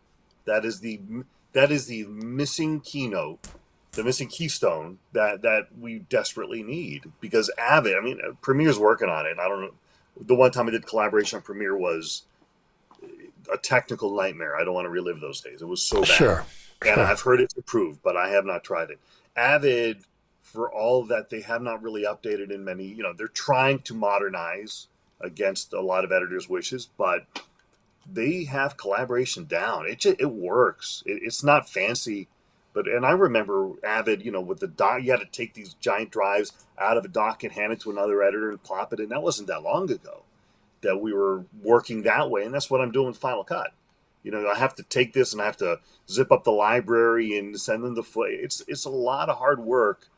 That is the missing keynote, the missing keystone that we desperately need, because Avid, Premiere's working on it. I don't know. The one time I did collaboration on Premiere was a technical nightmare. I don't want to relive those days. It was so bad. Sure. And I've heard it's improved, but I have not tried it. Avid, for all that, they have not really updated in many, they're trying to modernize against a lot of editors' wishes, but they have collaboration down. It works. It's not fancy, and I remember Avid, with the dock, you had to take these giant drives out of a dock and hand it to another editor and plop it in. That wasn't that long ago that we were working that way, and that's what I'm doing with Final Cut. I have to take this and I have to zip up the library and send them the it's a lot of hard work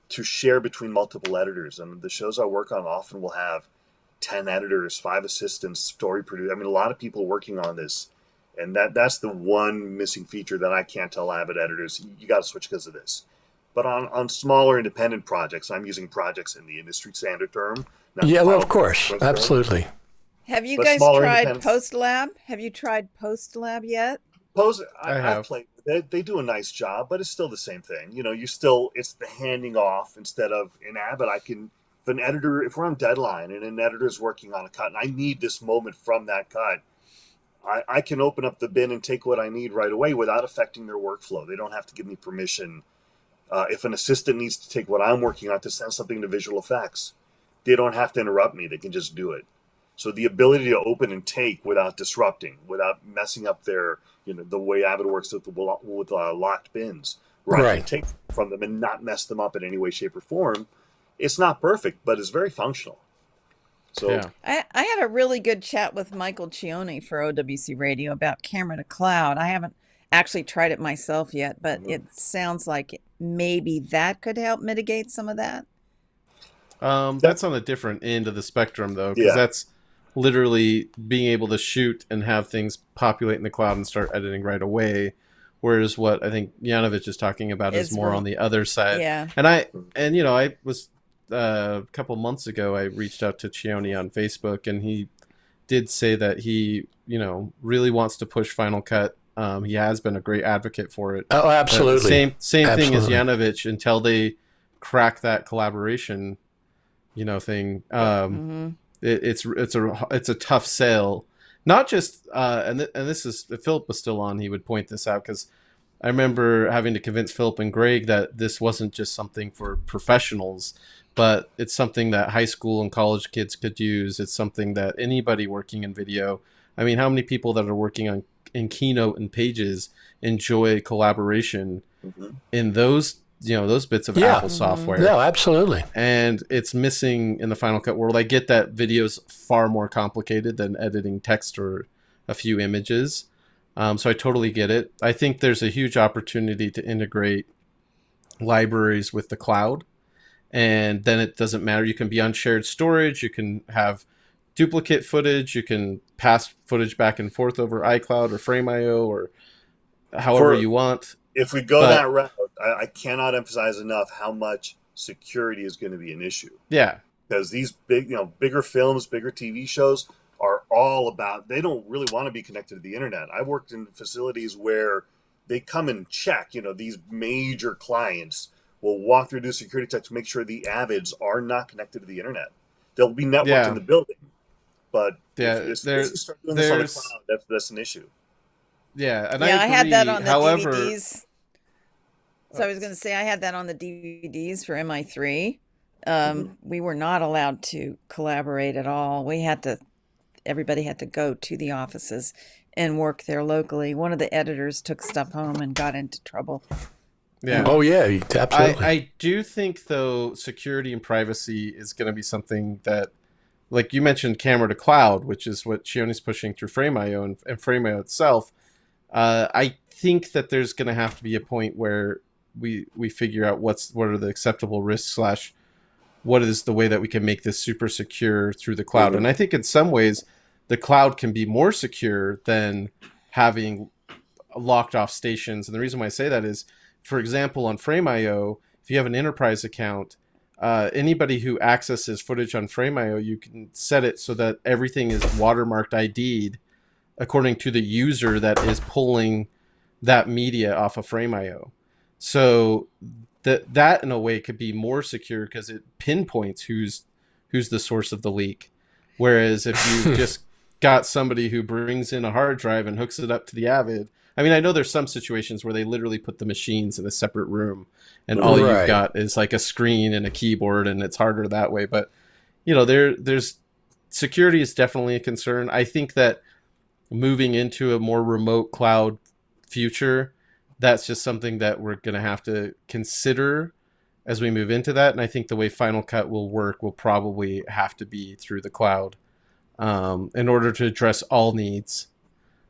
to share between multiple editors. And the shows I work on often will have 10 editors, 5 assistants, story producers. A lot of people working on this, and that's the one missing feature that I can't tell avid editors, you got to switch because of this. But on smaller independent projects, I'm using projects in the industry standard term. Yeah, well, of course, absolutely. Have you guys tried PostLab? Have you tried PostLab yet? I've played. They do a nice job, but it's still the same thing. It's the handing off instead of in Avid. If we're on deadline and an editor's working on a cut and I need this moment from that cut, I can open up the bin and take what I need right away without affecting their workflow. They don't have to give me permission. If an assistant needs to take what I'm working on to send something to visual effects, they don't have to interrupt me. They can just do it. So the ability to open and take without disrupting, without messing up their, the way Avid works with locked bins, where I can take from them and not mess them up in any way, shape, or form. It's not perfect, but it's very functional. So yeah. I had a really good chat with Michael Cioni for OWC Radio about camera to cloud. I haven't actually tried it myself yet, but it sounds like maybe that could help mitigate some of that. That's on a different end of the spectrum, though, because that's literally being able to shoot and have things populate in the cloud and start editing right away. Whereas what I think Yanovich is talking about is more on the other side. Yeah. And I was a couple months ago, I reached out to Cioni on Facebook, and he did say that he, really wants to push Final Cut. He has been a great advocate for it. Oh, absolutely. Same thing as Absolutely. Yanovich until they crack that collaboration, thing. It's a tough sale. Not just and this is, if Philip was still on, he would point this out, because I remember having to convince Philip and Greg that this wasn't just something for professionals, but it's something that high school and college kids could use. It's something that anybody working in video. I mean, how many people that are working in Keynote and Pages enjoy collaboration in those bits of Apple software? No, absolutely. And it's missing in the Final Cut world. I get that video's far more complicated than editing text or a few images. So I totally get it. I think there's a huge opportunity to integrate libraries with the cloud. And then it doesn't matter. You can be on shared storage. You can have duplicate footage. You can pass footage back and forth over iCloud or Frame.io or however you want. If we go that route, I cannot emphasize enough how much security is going to be an issue. Yeah. Because these bigger films, bigger TV shows are all about, they don't really want to be connected to the internet. I've worked in facilities where they come and check, these major clients will walk through, do security checks to make sure the avids are not connected to the internet. They'll be networked in the building. But if you start doing this on the cloud, that's an issue. Yeah, and I had that on the However, DVDs. So I was going to say I had that on the DVDs for MI3. We were not allowed to collaborate at all. Everybody had to go to the offices and work there locally. One of the editors took stuff home and got into trouble. Yeah. Oh, yeah, absolutely. I do think, though, security and privacy is going to be something that, like you mentioned, camera to cloud, which is what Chioni's pushing through Frame.io and Frame.io itself. I think that there's going to have to be a point where we figure out what are the acceptable risks / what is the way that we can make this super secure through the cloud. And I think in some ways the cloud can be more secure than having locked off stations. And the reason why I say that is, for example, on Frame.io, if you have an enterprise account, anybody who accesses footage on Frame.io, you can set it so that everything is watermarked ID'd according to the user that is pulling that media off of Frame.io. So that in a way could be more secure because it pinpoints who's the source of the leak. Whereas if you just got somebody who brings in a hard drive and hooks it up to the Avid, I mean, I know there's some situations where they literally put the machines in a separate room and all you've got is like a screen and a keyboard, and it's harder that way. But, there's security is definitely a concern. I think that moving into a more remote cloud future, that's just something that we're going to have to consider as we move into that. And I think the way Final Cut will work will probably have to be through the cloud in order to address all needs.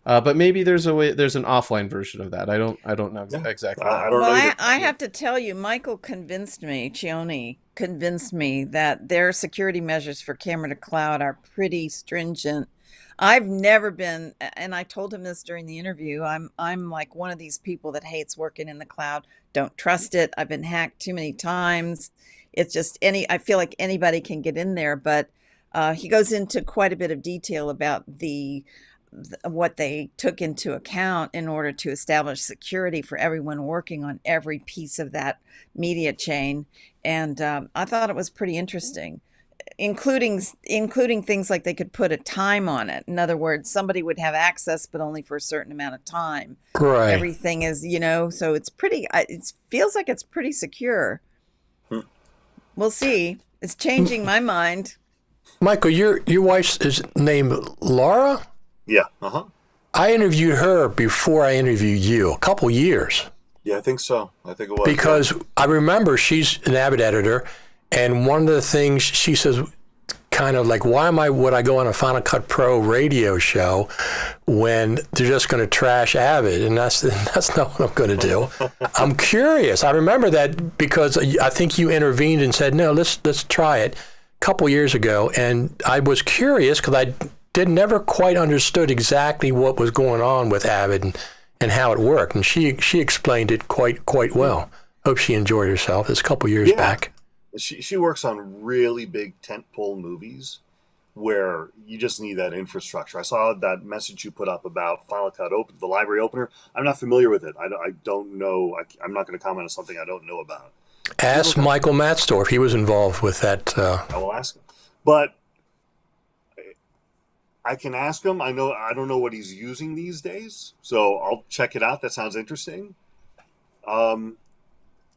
But maybe there's an offline version of that. I don't know exactly. I have to tell you, Chioni convinced me that their security measures for camera to cloud are pretty stringent. I've never been, and I told him this during the interview, I'm like one of these people that hates working in the cloud. Don't trust it. I've been hacked too many times. It's just I feel like anybody can get in there, but he goes into quite a bit of detail about what they took into account in order to establish security for everyone working on every piece of that media chain. And I thought it was pretty interesting, including things like they could put a time on it. In other words, somebody would have access, but only for a certain amount of time. Right. Everything is, so it's pretty, it feels like it's pretty secure. We'll see. It's changing my mind. Michael, your wife's is named Laura? Yeah. I interviewed her before I interviewed you, a couple years. Yeah, I think so. I think it was. Because I remember she's an Avid editor, and one of the things she says, kind of like, why would I go on a Final Cut Pro radio show when they're just going to trash Avid? And that's not what I'm going to do. I'm curious. I remember that because I think you intervened and said, no, let's try it a couple years ago. And I was curious because I never quite understood exactly what was going on with Avid and how it worked. And she explained it quite well. Hope she enjoyed herself. It's a couple years back. She works on really big tentpole movies, where you just need that infrastructure. I saw that message you put up about Final Cut Open, the library opener. I'm not familiar with it. I don't know. I'm not going to comment on something I don't know about. Ask Michael Matsdorf. He was involved with that. I will ask him. But I can ask him. I don't know what he's using these days, so I'll check it out. That sounds interesting.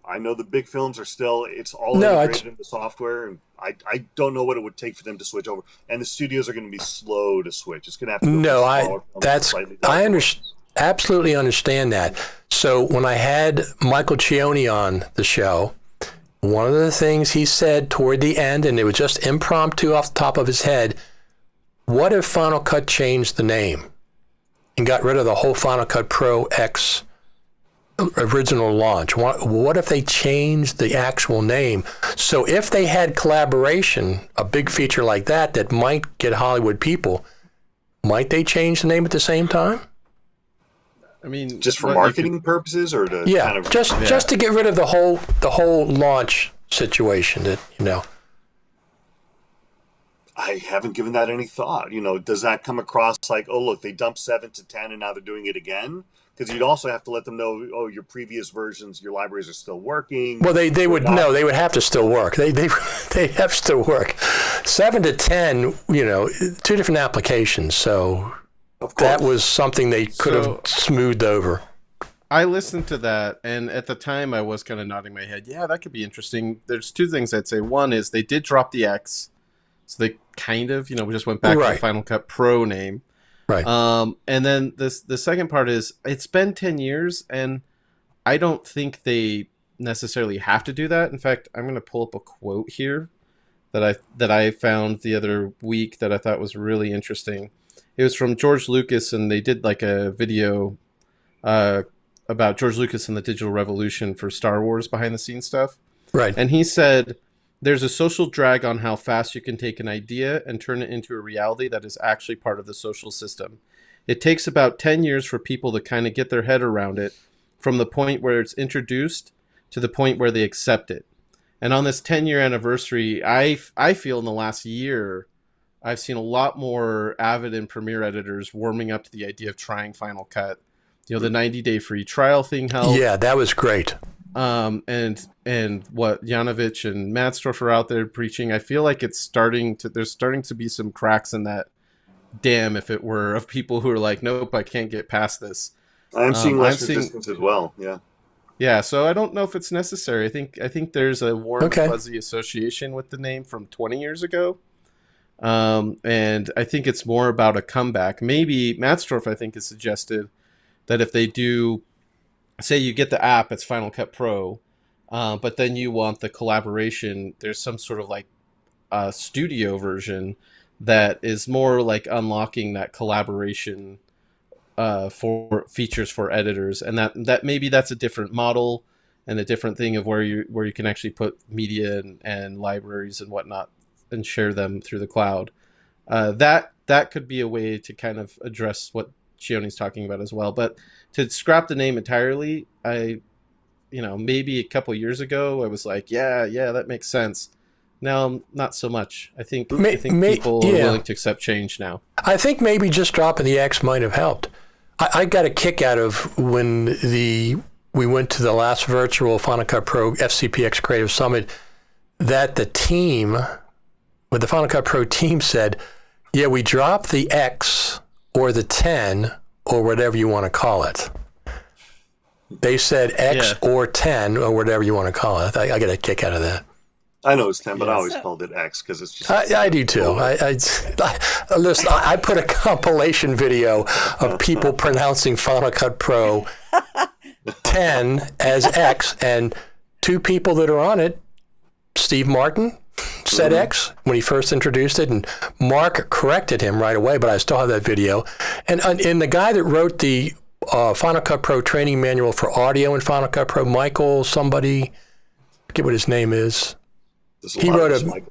I know the big films are still, it's all integrated into software, and I don't know what it would take for them to switch over. And the studios are going to be slow to switch. It's going to have to go absolutely understand that. So when I had Michael Cioni on the show, one of the things he said toward the end, and it was just impromptu off the top of his head, what if Final Cut changed the name and got rid of the whole Final Cut Pro X original launch? What if they changed the actual name? So if they had collaboration, a big feature like that might get Hollywood people, might they change the name at the same time? I mean, just for marketing purposes, or to just to get rid of the whole launch situation. That I haven't given that any thought. Does that come across like, oh look, they dumped 7 to 10 and now they're doing it again? Because you'd also have to let them know, oh, your previous versions, your libraries are still working. Well, they would have to still work. They have to still work. 7 to 10, two different applications. So that was something they could have smoothed over. I listened to that, and at the time I was kind of nodding my head. Yeah, that could be interesting. There's two things I'd say. One is they did drop the X, so they kind of, we just went back to the Final Cut Pro name. Right. And then the second part is it's been 10 years, and I don't think they necessarily have to do that. In fact, I'm going to pull up a quote here that I found the other week that I thought was really interesting. It was from George Lucas, and they did like a video about George Lucas and the digital revolution for Star Wars behind the scenes stuff. Right. And he said, there's a social drag on how fast you can take an idea and turn it into a reality that is actually part of the social system. It takes about 10 years for people to kind of get their head around it, from the point where it's introduced to the point where they accept it. And on this 10-year anniversary, I feel in the last year, I've seen a lot more Avid and Premiere editors warming up to the idea of trying Final Cut. The 90-day free trial thing helped. Yeah, that was great. And what Yanovich and Matsdorf are out there preaching, I feel like there's starting to be some cracks in that dam, if it were, of people who are like, nope, I can't get past this. I'm seeing less resistance as well. Yeah. Yeah, so I don't know if it's necessary. I think there's a warm, fuzzy association with the name from 20 years ago. And I think it's more about a comeback. Maybe Matsdorf, I think, has suggested that if they do, say you get the app, it's Final Cut Pro, but then you want the collaboration, there's some sort of like studio version that is more like unlocking that collaboration for features for editors, and that maybe that's a different model and a different thing of where you can actually put media and libraries and whatnot and share them through the cloud. That could be a way to kind of address what Cioni's talking about as well. But to scrap the name entirely, maybe a couple years ago I was like, yeah, that makes sense. Now, not so much. I think people are willing to accept change now. I think maybe just dropping the X might have helped. I got a kick out of when we went to the last virtual Final Cut Pro FCPX Creative Summit, that the Final Cut Pro team said, yeah, we dropped the X or the 10 or whatever you want to call it. They said X or 10 or whatever you want to call it. I get a kick out of that. I know it's 10, but I always called it X because it's just... I do too. Listen, I put a compilation video of people pronouncing Final Cut Pro 10 as X, and two people that are on it, Steve Martin said X when he first introduced it, and Mark corrected him right away, but I still have that video. And the guy that wrote the Final Cut Pro training manual for audio in Final Cut Pro, Michael somebody, I forget what his name is. He wrote a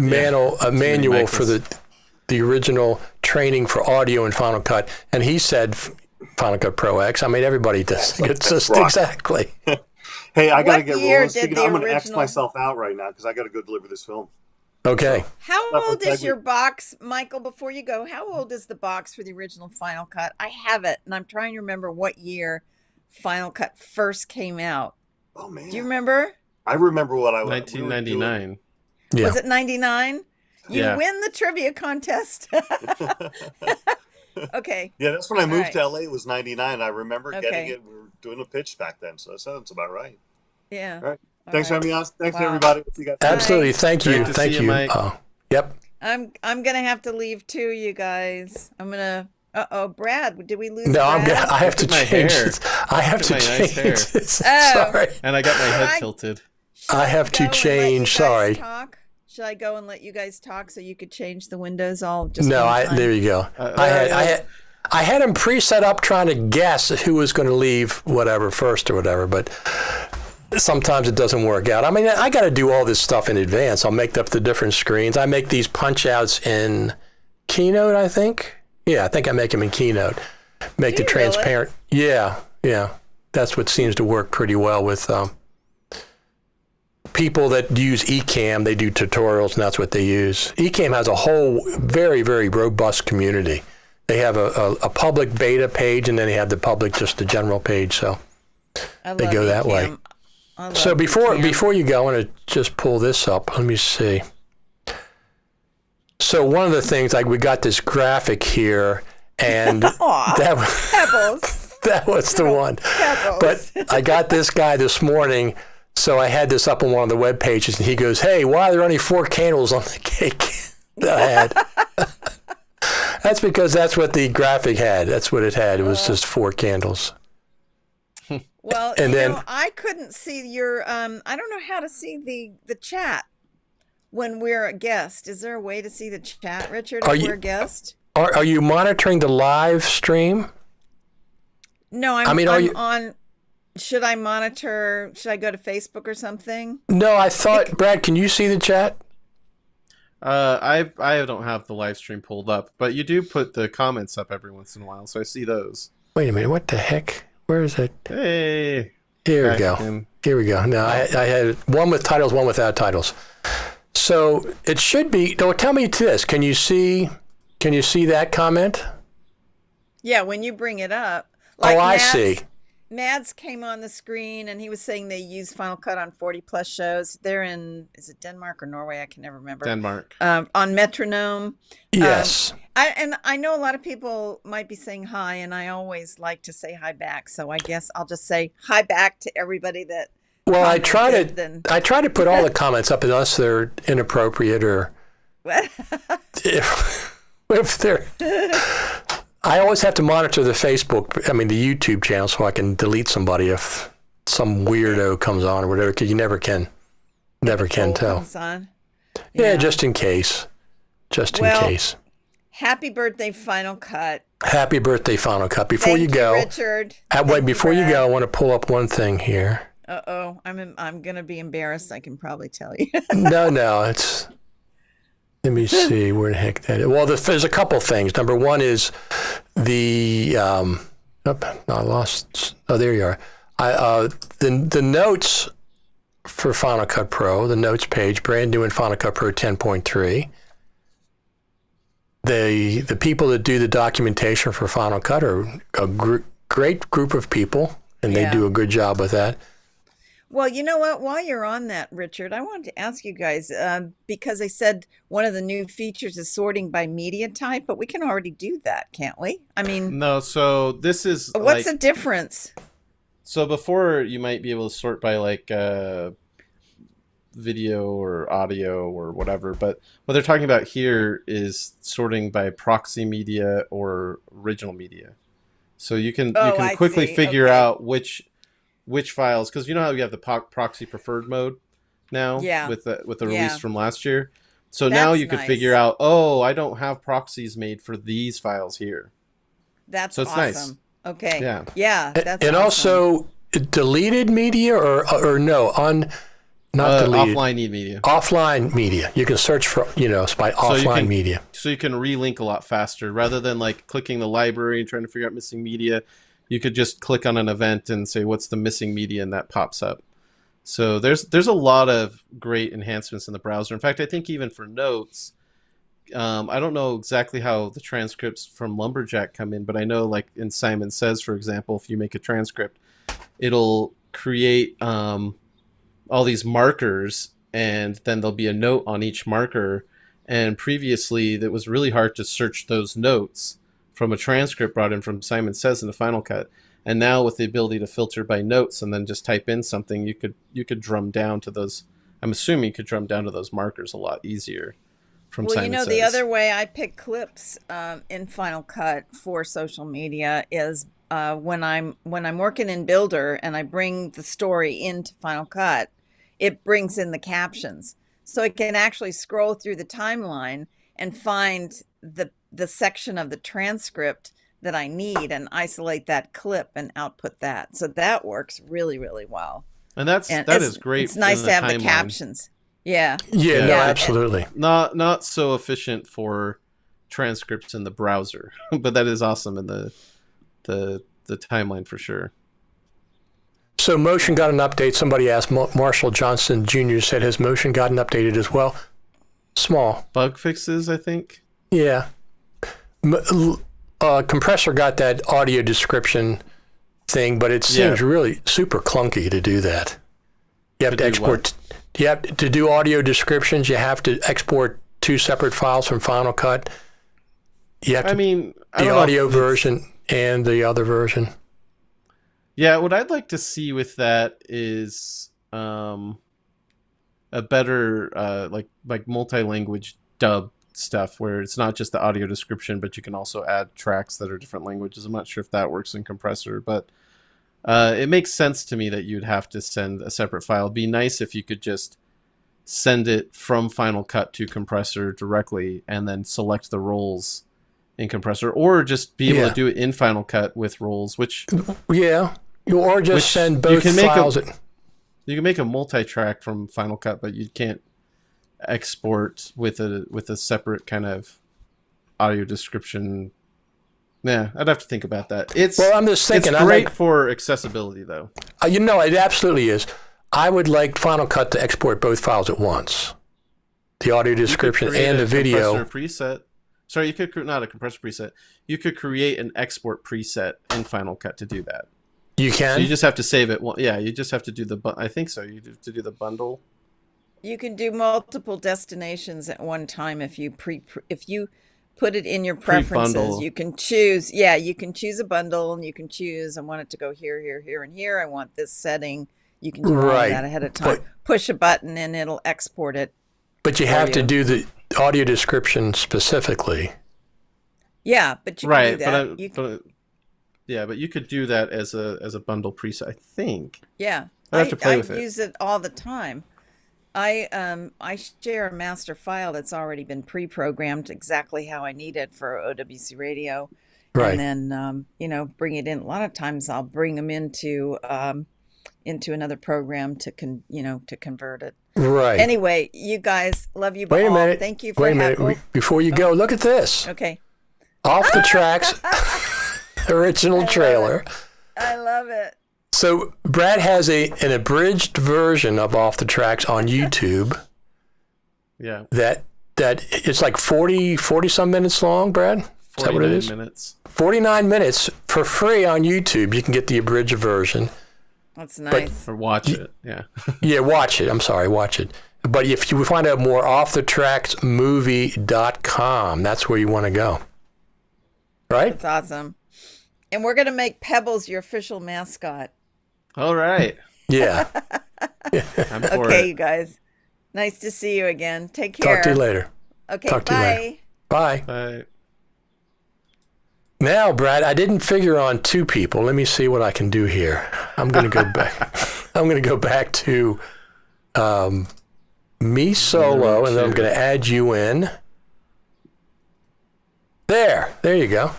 manual for the original training for audio in Final Cut, and he said Final Cut Pro X. I mean, everybody does. It's just exactly. Hey, I got to get rolling. I'm going to X myself out right now because I got to go deliver this film. Okay. How old is your box, Michael, before you go? How old is the box for the original Final Cut? I have it, and I'm trying to remember what year Final Cut first came out. Oh, man. Do you remember? I remember what I was 1999. Yeah. Was it 99? You Yeah. win the trivia contest. Okay. Yeah, that's when I moved to LA. It was 99. I remember getting it. We were doing a pitch back then, so that sounds about right. Yeah. All right. Thanks for having me on. Thanks everybody. We'll see you guys. Absolutely. Thank you. Great to Thank see you, you. Mike. Yep. I'm gonna have to leave too, you guys. I'm gonna. Brad, did we lose? No, Brad? I have to Look at my change hair. this. I have to Look at my change nice hair. this. Oh. Sorry. And I got my head I- tilted. Should I have to go and let you change, guys sorry. talk? Should I go and let you guys talk so you could change the windows all just No, one time? there you go. I had him pre-set up trying to guess who was going to leave whatever first or whatever, but sometimes it doesn't work out. I mean, I got to do all this stuff in advance. I'll make up the different screens. I make these punch outs in Keynote, I think. Yeah, I think I make them in Keynote. Make Do the you really? transparent. Yeah. That's what seems to work pretty well with people that use Ecamm. They do tutorials, and that's what they use. Ecamm has a whole very, very robust community. They have a public beta page, and then they have the public, just the general page. So they go that way. So before you go, I want to just pull this up. Let me see. So one of the things, like we got this graphic here, and that was Pebbles. that was the one. Pebbles. But I got this guy this morning, so I had this up on one of the web pages, and he goes, "Hey, why are there only 4 candles on the cake that I had?" That's because that's what the graphic had. That's what it had. It was just 4 candles. Well, And then I couldn't see your. I don't know how to see the chat when we're a guest. Is there a way to see the chat, Richard? If we're a guest? Are you monitoring the live stream? No, I'm on. Should I monitor? Should I go to Facebook or something? No, I thought, Brad, can you see the chat? I don't have the live stream pulled up, but you do put the comments up every once in a while, so I see those. Wait a minute, what the heck? Where is it? Hey. Here we go. Here we go. Now, I had one with titles, one without titles. So it should be, tell me this. Can you see that comment? Yeah, when you bring it up. I see. Mads came on the screen and he was saying they use Final Cut on 40 plus shows. They're in, is it Denmark or Norway? I can never remember. Denmark. On Metronome. Yes. I know a lot of people might be saying hi, and I always like to say hi back. So I guess I'll just say hi back to everybody that. Well, I try to put all the comments up unless they're inappropriate or if they're. I always have to monitor the the YouTube channel, so I can delete somebody if some weirdo comes on or whatever, because you never can tell. Yeah, just in case. Just in case. Happy birthday, Final Cut. Happy birthday, Final Cut. Before you go, Richard. Before you go, I want to pull up one thing here. I'm gonna be embarrassed. I can probably tell you. No, it's. Let me see where the heck that is. Well, there's a couple things. Number one is the. I lost. Oh, there you are. The notes for Final Cut Pro, the notes page, brand new in Final Cut Pro 10.3. The people that do the documentation for Final Cut are a great group of people, and they do a good job with that. Well, you know what? While you're on that, Richard, I wanted to ask you guys, because they said one of the new features is sorting by media type, but we can already do that, can't we? I mean... No, so this is... What's the difference? So before, you might be able to sort by, video or audio or whatever, but what they're talking about here is sorting by proxy media or original media. So you can quickly figure out which files, because you know how you have the proxy preferred mode now with the release from last year. So now you can figure out, I don't have proxies made for these files here. That's so it's awesome. nice. Okay. Yeah. That's and awesome. Also deleted media or no, not deleted. Offline media. Offline media. You can search for, by offline media. So you can relink a lot faster rather than clicking the library and trying to figure out missing media. You could just click on an event and say, what's the missing media? And that pops up. So there's a lot of great enhancements in the browser. In fact, I think even for notes, I don't know exactly how the transcripts from Lumberjack come in, but I know, like in Simon Says, for example, if you make a transcript, it'll create all these markers, and then there'll be a note on each marker. And previously, it was really hard to search those notes from a transcript brought in from Simon Says in the Final Cut. And now with the ability to filter by notes and then just type in something, you could drum down to those. I'm assuming you could drum down to those markers a lot easier from Simon Says. The other way I pick clips in Final Cut for social media is when I'm working in Builder and I bring the story into Final Cut, it brings in the captions. So I can actually scroll through the timeline and find the section of the transcript that I need and isolate that clip and output that. So that works really, really well. And that is great. It's nice to have the captions. Yeah. Yeah, no, absolutely. Not so efficient for transcripts in the browser, but that is awesome in the timeline for sure. So Motion got an update. Somebody asked, Marshall Johnson Jr. said, has Motion gotten updated as well? Small. Bug fixes, I think. Yeah. Compressor got that audio description thing, but it seems really super clunky to do that. You have to export. You have to do audio descriptions. You have to export 2 separate files from Final Cut. You have the audio version and the other version. Yeah, what I'd like to see with that is a better like multi-language dub stuff where it's not just the audio description, but you can also add tracks that are different languages. I'm not sure if that works in Compressor, but it makes sense to me that you'd have to send a separate file. It'd be nice if you could just send it from Final Cut to Compressor directly and then select the roles in Compressor, or just be able to do it in Final Cut with roles, which... Yeah, or just send both files. You can make a multi-track from Final Cut, but you can't export with a separate kind of audio description. Yeah, I'd have to think about that. I'm just thinking, it's great for accessibility, though. It absolutely is. I would like Final Cut to export both files at once, the audio description and the video. Compressor preset. Sorry, you could not a compressor preset. You could create an export preset in Final Cut to do that. You can. So you just have to save it. Well, yeah, you just have to do I think so. You have to do the bundle. You can do multiple destinations at one time if you put it in your preferences. Pre-bundle. You can choose. Yeah, you can choose a bundle, and you can choose. I want it to go here, here, here, and here. I want this setting. You can do all that ahead of time. Push a button, and it'll export it. But you have to do the audio description specifically. Yeah, but you can do that. But you could do that as a bundle preset, I think. Yeah, I have to play with it. I use it all the time. I share a master file that's already been pre-programmed exactly how I need it for OWC radio, right? And then bring it in. A lot of times I'll bring them into another program to convert it. Right. Anyway, you guys, love you. Wait a minute. Thank you for Wait a minute. Before you go, look at this. Okay. Off the Tracks original trailer. I love it. So Brad has an abridged version of Off the Tracks on YouTube. Yeah. That it's like 40 some minutes long, Brad? Is that what it is? 49 minutes. 49 minutes for free on YouTube. You can get the abridged version. That's nice. Or watch it, yeah. Yeah, watch it. I'm sorry, watch it. But if you find out more, offthetracksmovie.com. That's where you want to go. Right? That's awesome. And we're going to make Pebbles your official mascot. All right. Yeah. I'm for Okay, it. you guys. Nice to see you again. Take care. Talk to you later. Okay, Talk to you bye. later. Bye. Bye. Now, Brad, I didn't figure on 2 people. Let me see what I can do here. I'm going to go back. I'm going to go back to me solo, and then I'm going to add you in. There you go.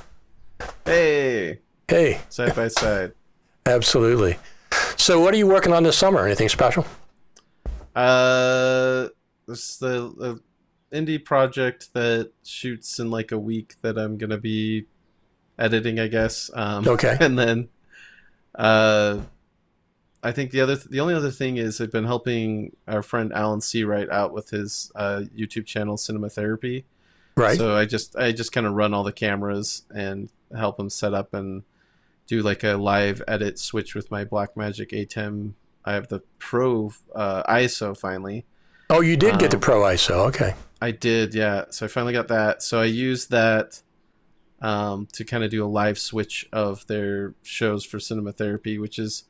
Hey. Side by side. Absolutely. So what are you working on this summer? Anything special? This is the indie project that shoots in like a week that I'm going to be editing, I guess. Okay. And then I think the only other thing is I've been helping our friend Alan Seawright out with his YouTube channel Cinema Therapy. Right. So I just kind of run all the cameras and help him set up and do like a live edit switch with my Blackmagic A10. I have the Pro ISO finally. Oh, you did get the Pro ISO. Okay. I did, yeah. So I finally got that. So I used that to kind of do a live switch of their shows for Cinema Therapy, which is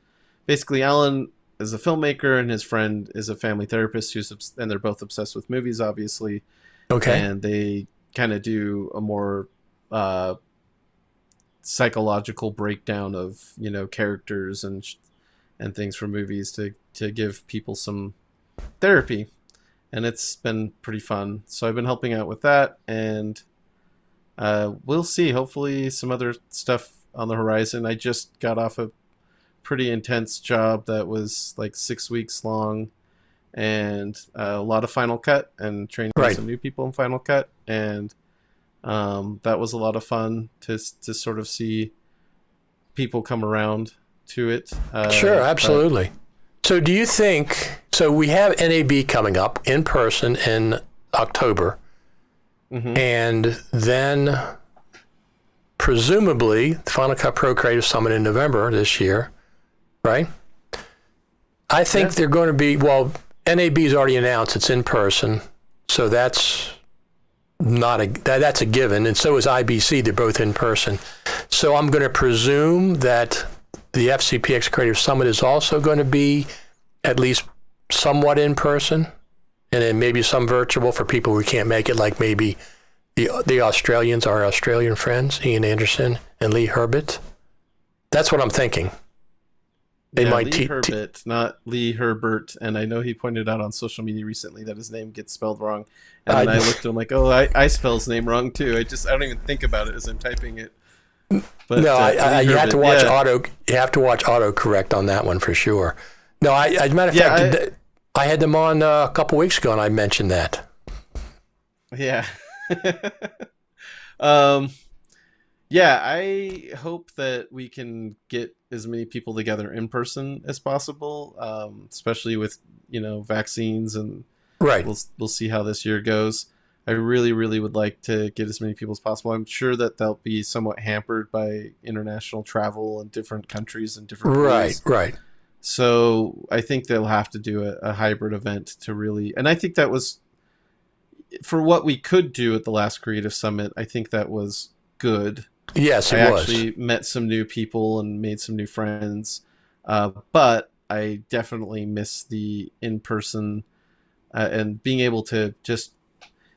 basically Alan is a filmmaker and his friend is a family therapist and they're both obsessed with movies, obviously. Okay. And they kind of do a more psychological breakdown of, you know, characters and things from movies to give people some therapy. And it's been pretty fun. So I've been helping out with that, and we'll see. Hopefully some other stuff on the horizon. I just got off a pretty intense job that was like 6 weeks long, and a lot of Final Cut and training some new people in Final Cut. And that was a lot of fun to sort of see people come around to it. Sure, absolutely. So do you think, so we have NAB coming up in person in October, and then presumably the Final Cut Pro Creative Summit in November this year, right? I think they're going to be, well, NAB's already announced it's in person, so that's that's a given, and so is IBC. They're both in person. So I'm going to presume that the FCPX Creative Summit is also going to be at least somewhat in person, and then maybe some virtual for people who can't make it, like maybe the Australians, our Australian friends, Ian Anderson and Lee Herbert. That's what I'm thinking. They might Lee Herbert, not Lee Herbert, and I know he pointed out on social media recently that his name gets spelled wrong. And then I looked at him like, oh, I spell his name wrong too. I don't even think about it as I'm typing it. But, no, you have to watch auto. You have to watch autocorrect on that one for sure. No, as a matter of fact, I had them on a couple weeks ago, and I mentioned that. Yeah. Yeah, I hope that we can get as many people together in person as possible, especially with, you know, vaccines, and we'll see how this year goes. I really, really would like to get as many people as possible. I'm sure that they'll be somewhat hampered by international travel in different countries and different ways. Right. So I think they'll have to do a hybrid event to really, and I think that was, for what we could do at the last Creative Summit, I think that was good. Yes, it was. I actually met some new people and made some new friends, but I definitely miss the in-person and being able to just,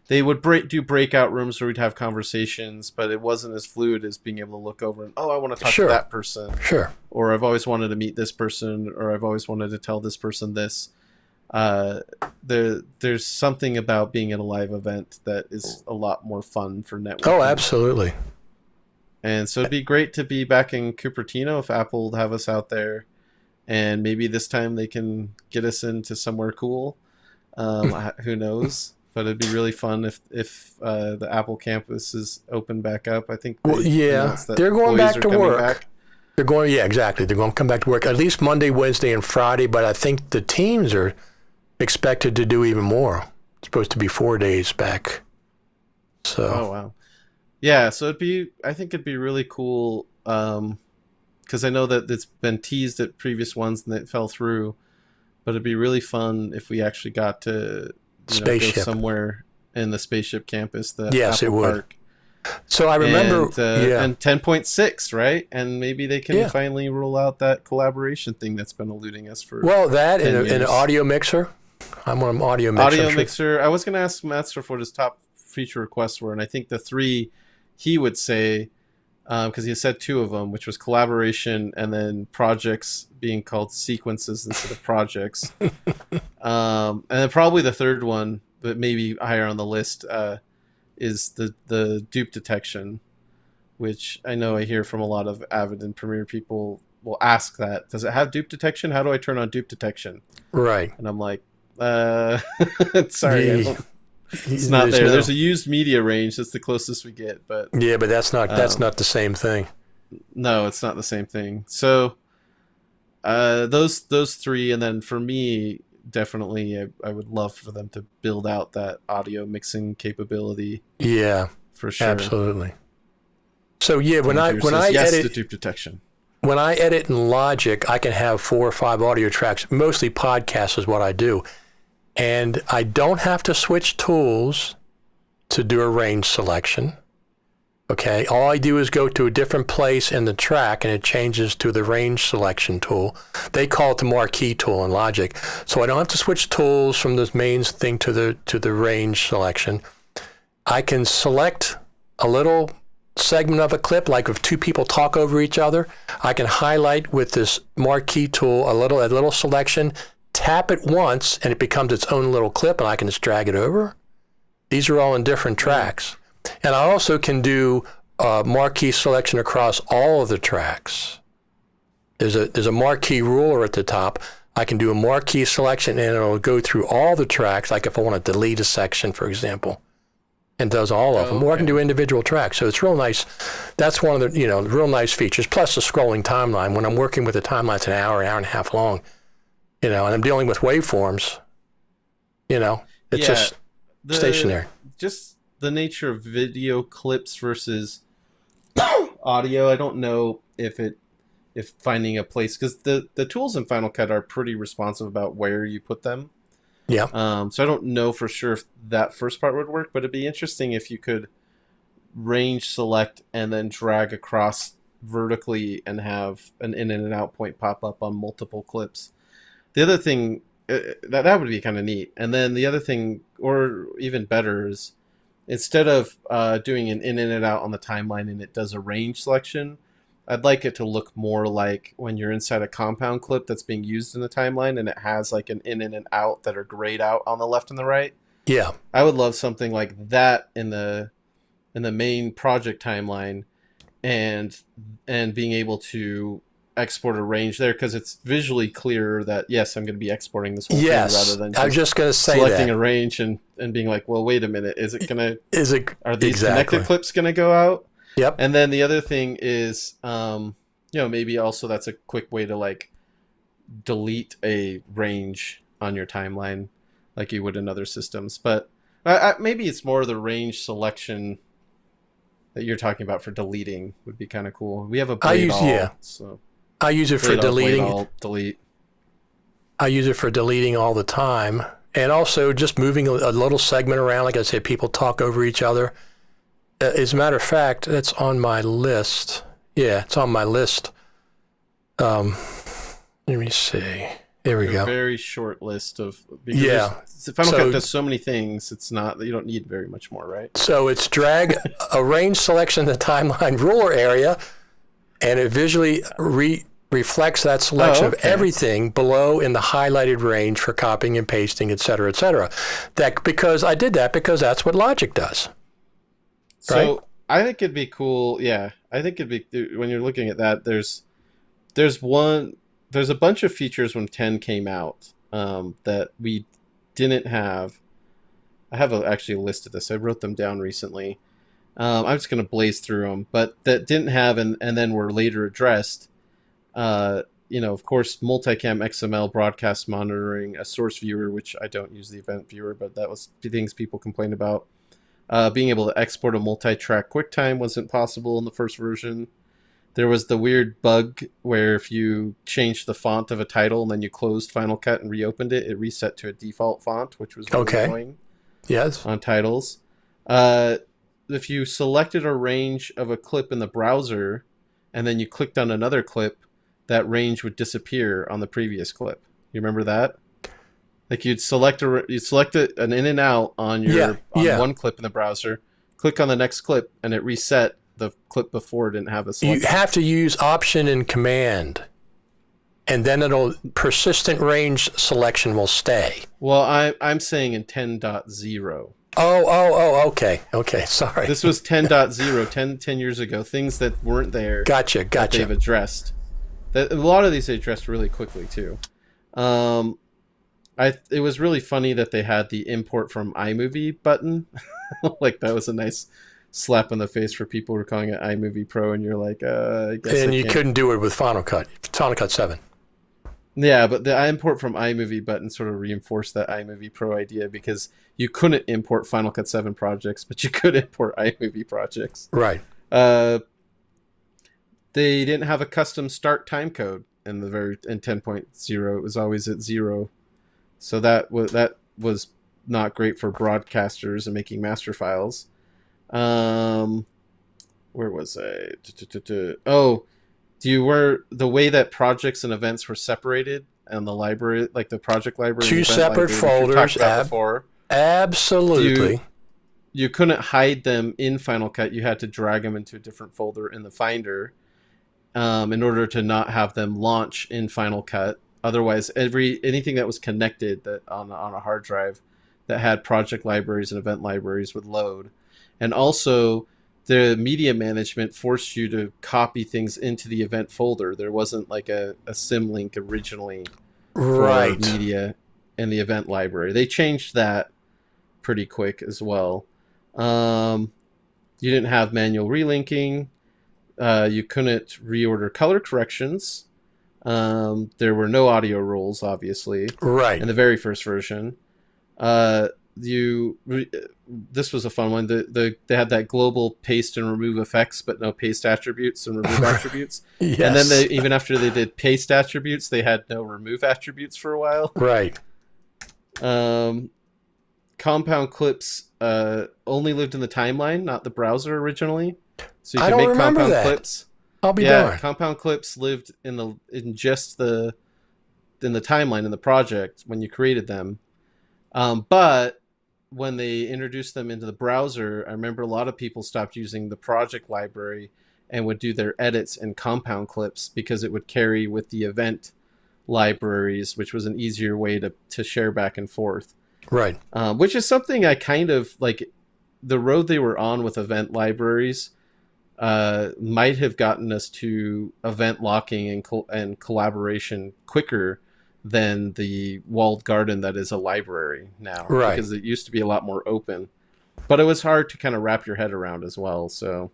they would do breakout rooms where we'd have conversations, but it wasn't as fluid as being able to look over and, oh, I want to talk to that person. Sure. Or I've always wanted to meet this person, or I've always wanted to tell this person this. There's something about being at a live event that is a lot more fun for networking. Oh, absolutely. And so it'd be great to be back in Cupertino if Apple would have us out there, and maybe this time they can get us into somewhere cool. Who knows? But it'd be really fun if the Apple campus is open back up. I think they're going back to work. They're going, exactly. They're going to come back to work at least Monday, Wednesday, and Friday. But I think the teams are expected to do even more. It's supposed to be 4 days back. So. Oh wow. Yeah, so I think it'd be really cool, because I know that it's been teased at previous ones and it fell through, but it'd be really fun if we actually got to go somewhere in the Spaceship campus. Yes, Apple it would. Park. So I remember, and 10.6, right? And maybe they can finally roll out that collaboration thing that's been eluding us for. Well, that and an audio mixer. I'm on audio mixer. Audio mixer. I was going to ask Matsdorf what his top feature requests were, and I think the three he would say, because he said two of them, which was collaboration and then projects being called sequences instead of projects. And then probably the third one, but maybe higher on the list, is the dupe detection, which I know I hear from a lot of Avid and Premiere people will ask that. Does it have dupe detection? How do I turn on dupe detection? Right. And I'm like, sorry, it's not there. There's a used media range. That's the closest we get, but that's not the same thing. No, it's not the same thing. So those three, and then for me, definitely, I would love for them to build out that audio mixing capability. Yeah, for sure, absolutely. So yeah, when I yes edit to protection. When I edit in Logic, I can have 4 or 5 audio tracks. Mostly podcasts is what I do, and I don't have to switch tools to do a range selection. Okay, all I do is go to a different place in the track and it changes to the range selection tool. They call it the marquee tool in Logic. So I don't have to switch tools from the main thing to the range selection. I can select a little segment of a clip, like if 2 people talk over each other. I can highlight with this marquee tool a little selection, tap it once, and it becomes its own little clip, and I can just drag it over. These are all in different tracks. And I also can do marquee selection across all of the tracks. There's a marquee ruler at the top. I can do a marquee selection and it'll go through all the tracks, like if I want to delete a section, for example, and does all of them. Or I can do individual tracks. So it's real nice. That's one of the real nice features. Plus the scrolling timeline. When I'm working with a timeline, it's an hour and a half long, and I'm dealing with waveforms, it's just stationary. Just the nature of video clips versus audio, I don't know if finding a place, because the tools in Final Cut are pretty responsive about where you put them. Yeah. So I don't know for sure if that first part would work, but it'd be interesting if you could range select and then drag across vertically and have an in and an out point pop up on multiple clips. The other thing that would be kind of neat. And then the other thing, or even better, is instead of doing an in and an out on the timeline and it does a range selection, I'd like it to look more like when you're inside a compound clip that's being used in the timeline and it has like an in and an out that are grayed out on the left and the right. Yeah. I would love something like that in the main project timeline, and being able to export a range there, because it's visually clearer that, yes, I'm going to be exporting this whole thing rather than I was just going to say selecting that. A range and being like, well, wait a minute, are these exactly. connected clips going to go out? Yep. And then the other thing is, maybe also that's a quick way to like delete a range on your timeline like you would in other systems. But maybe it's more the range selection that you're talking about for deleting would be kind of cool. We have a blade so I use it for deleting. Delete. I use it for deleting all the time, and also just moving a little segment around. Like I said, people talk over each other. As a matter of fact, that's on my list. Yeah, it's on my list. Let me see. There we go. A very short list of. Final Cut does so many things. It's not, you don't need very much more, right? So it's drag a range selection in the timeline ruler area, and it visually reflects that selection of everything below in the highlighted range for copying and pasting, et cetera, et cetera. Because that's what Logic does. So right? I think it'd be cool. Yeah, I think it'd be, when you're looking at that, there's a bunch of features when 10 came out that we didn't have. I have actually a list of this. I wrote them down recently. I'm just going to blaze through them, but that didn't have and then were later addressed. Of course, multicam XML broadcast monitoring, a source viewer, which I don't use the event viewer, but that was the things people complained about. Being able to export a multi-track QuickTime wasn't possible in the first version. There was the weird bug where if you changed the font of a title and then you closed Final Cut and reopened it, it reset to a default font, which was really annoying. Yes. On titles. If you selected a range of a clip in the browser and then you clicked on another clip, that range would disappear on the previous clip. You remember that? Like you'd select an in and out on one clip in the browser, click on the next clip, and it reset the clip before. Didn't have a selection. You have to use Option and Command, and then persistent range selection will stay. Well, I'm saying in 10.0. Okay, sorry. This was 10.0, 10 years ago. Things that weren't there. Gotcha. That they've addressed. A lot of these they addressed really quickly too. It was really funny that they had the import from iMovie button. Like that was a nice slap in the face for people who were calling it iMovie Pro, and you're like, I guess. And you couldn't do it with Final Cut 7. Yeah, but the import from iMovie button sort of reinforced that iMovie Pro idea, because you couldn't import Final Cut 7 projects, but you could import iMovie projects. Right. They didn't have a custom start time code in 10.0. It was always at 0. So that was not great for broadcasters and making master files. Where was I? Oh, the way that projects and events were separated and the library, like the project library, two separate folders. Absolutely. You couldn't hide them in Final Cut. You had to drag them into a different folder in the Finder, in order to not have them launch in Final Cut. Otherwise, anything that was connected that on a hard drive that had project libraries and event libraries would load. And also, the media management forced you to copy things into the event folder. There wasn't like a symlink originally for media and the event library. They changed that pretty quick as well. You didn't have manual relinking. You couldn't reorder color corrections. There were no audio rules, obviously. Right. In the very first version. This was a fun one. They had that global paste and remove effects, but no paste attributes and remove attributes. Yes. And then even after they did paste attributes, they had no remove attributes for a while. Right. Compound clips only lived in the timeline, not the browser originally. So you I could don't make remember compound that. clips. I'll be darned. Compound clips lived in the timeline in the project when you created them. But when they introduced them into the browser, I remember a lot of people stopped using the project library and would do their edits in compound clips because it would carry with the event libraries, which was an easier way to share back and forth. Right. Which is something I kind of like. The road they were on with event libraries might have gotten us to event locking and collaboration quicker than the walled garden that is a library now. Right. Because it used to be a lot more open. But it was hard to kind of wrap your head around as well. So,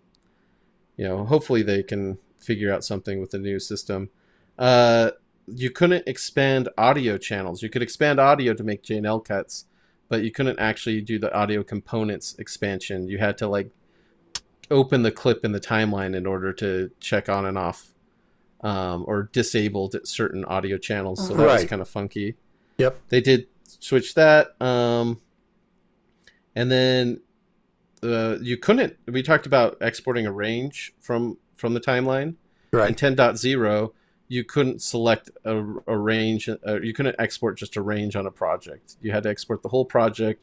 hopefully they can figure out something with the new system. You couldn't expand audio channels. You could expand audio to make J&L cuts, but you couldn't actually do the audio components expansion. You had to open the clip in the timeline in order to check on and off or disable certain audio channels. So that was kind of funky. Yep. They did switch that. And then you couldn't, we talked about exporting a range from the timeline. Right. In 10.0, you couldn't select a range. You couldn't export just a range on a project. You had to export the whole project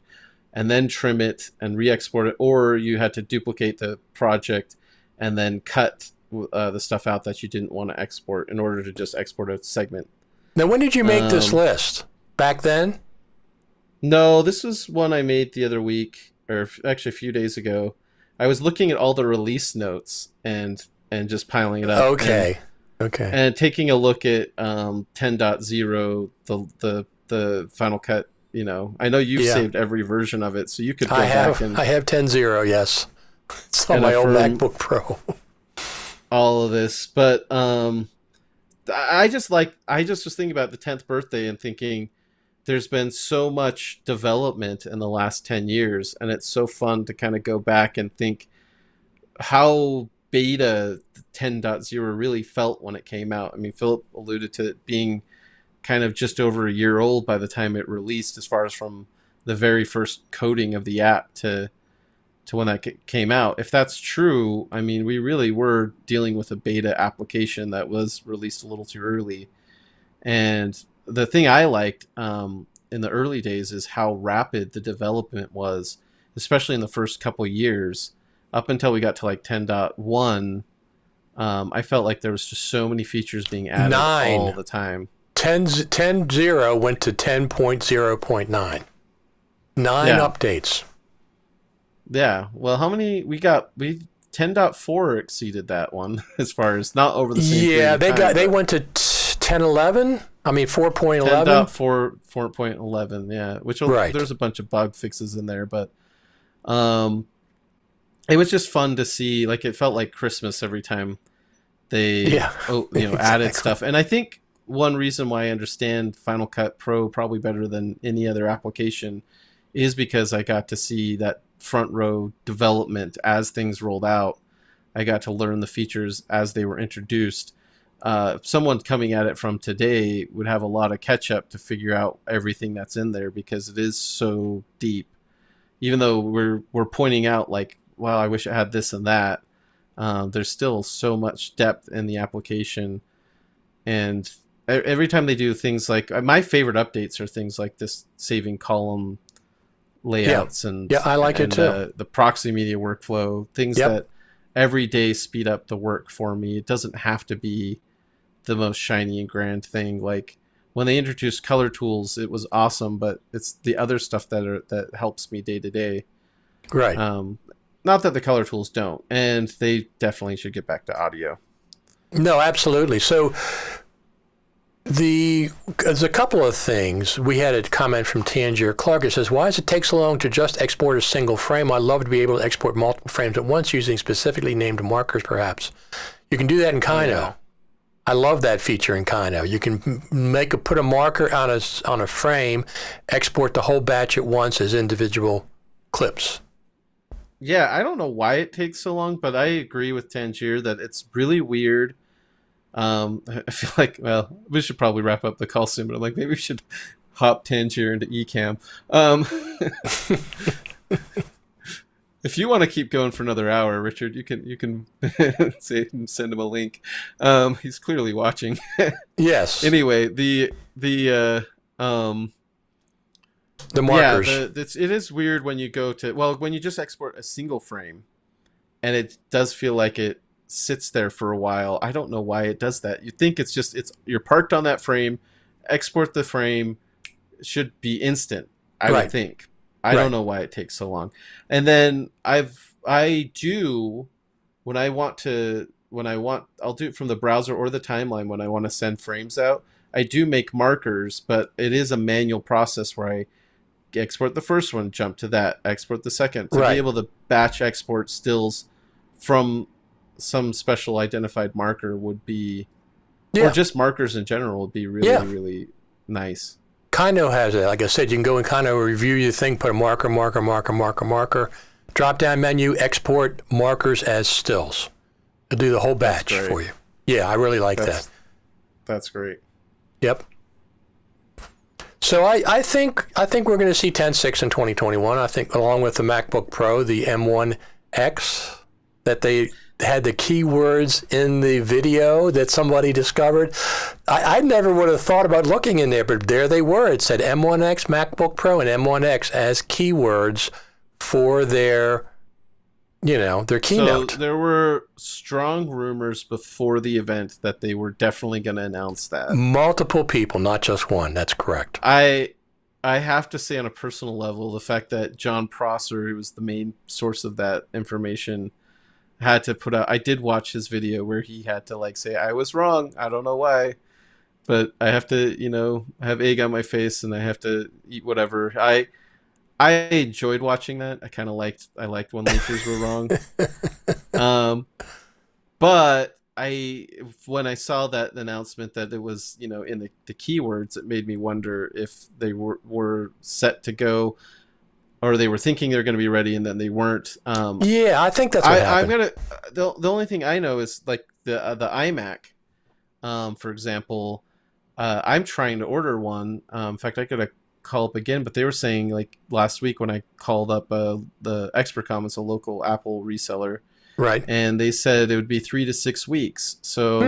and then trim it and re-export it, or you had to duplicate the project and then cut the stuff out that you didn't want to export in order to just export a segment. Now, when did you make this list? Back then? No, this was one I made the other week, or actually a few days ago. I was looking at all the release notes and just piling it up. Okay. And taking a look at 10.0, the Final Cut. I know you've saved every version of it, so you could go back and... I have 10.0, yes. It's on my old MacBook Pro. All of this, but I just was thinking about the 10th birthday and thinking there's been so much development in the last 10 years, and it's so fun to kind of go back and think how beta 10.0 really felt when it came out. I mean, Philip alluded to it being kind of just over a year old by the time it released, as far as from the very first coding of the app to when that came out. If that's true, I mean, we really were dealing with a beta application that was released a little too early. And the thing I liked in the early days is how rapid the development was, especially in the first couple years, up until we got to 10.1. I felt like there was just so many features being added all the time. 10.0 went to 10.0.9. 9 updates. Yeah. Well, how many we 10.4 exceeded that one as far as not over the same period of time, they went to 10.11. I mean 4.11. 10.4.11, yeah. Which there's a bunch of bug fixes in there, but it was just fun to see. It felt like Christmas every time they added stuff. And I think one reason why I understand Final Cut Pro probably better than any other application is because I got to see that front row development as things rolled out. I got to learn the features as they were introduced. Someone coming at it from today would have a lot of catch up to figure out everything that's in there because it is so deep. Even though we're pointing out like, wow, I wish it had this and that. There's still so much depth in the application, and every time they do things like my favorite updates are things like this saving column layouts and I like it too. The proxy media workflow, things that every day speed up the work for me. It doesn't have to be the most shiny and grand thing. Like when they introduced color tools, it was awesome, but it's the other stuff that helps me day to day. Right. Not that the color tools don't, and they definitely should get back to audio. No, absolutely. So there's a couple of things. We had a comment from Tangier Clark. It says, why does it take so long to just export a single frame? I'd love to be able to export multiple frames at once using specifically named markers, perhaps. You can do that in Kino. Yeah. I love that feature in Kino. You can put a marker on a frame, export the whole batch at once as individual clips. Yeah, I don't know why it takes so long, but I agree with Tangier that it's really weird. I feel like, well, we should probably wrap up the call soon, but I'm like, maybe we should hop Tangier into Ecamm. If you want to keep going for another hour, Richard, you can send him a link. He's clearly watching. Yes. Anyway, the markers. Yeah, it is weird when you go to, when you just export a single frame, and it does feel like it sits there for a while. I don't know why it does that. You think it's you're parked on that frame, export the frame, it should be instant. I would think. I don't know why it takes so long. And then I'll do it from the browser or the timeline when I want to send frames out. I do make markers, but it is a manual process where I export the first one, jump to that, export the second. To be able to batch export stills from some special identified marker would be, or just markers in general would be really, really nice. Kino has it. Like I said, you can go in Kino, review your thing, put a marker, drop down menu, export markers as stills. It'll do the whole batch for you. Yeah, I really like that. That's great. Yep. So I think we're going to see 10.6 in 2021. I think along with the MacBook Pro, the M1X, that they had the keywords in the video that somebody discovered. I never would have thought about looking in there, but there they were. It said M1X, MacBook Pro, and M1X as keywords for their keynote. So there were strong rumors before the event that they were definitely going to announce that. Multiple people, not just one. That's correct. I have to say on a personal level, the fact that John Prosser, who was the main source of that information, had to put out, I did watch his video where he had to say, I was wrong. I don't know why, but I have to, have egg on my face and I have to eat whatever. I enjoyed watching that. I liked when leakers were wrong. But when I saw that announcement that it was, in the keywords, it made me wonder if they were set to go, or they were thinking they're going to be ready and then they weren't. Yeah, I think that's what happened. The only thing I know is like the iMac, for example. I'm trying to order one. In fact, I could call up again, but they were saying like last week when I called up the ExpertCom, it's a local Apple reseller, right? And they said it would be 3 to 6 weeks. So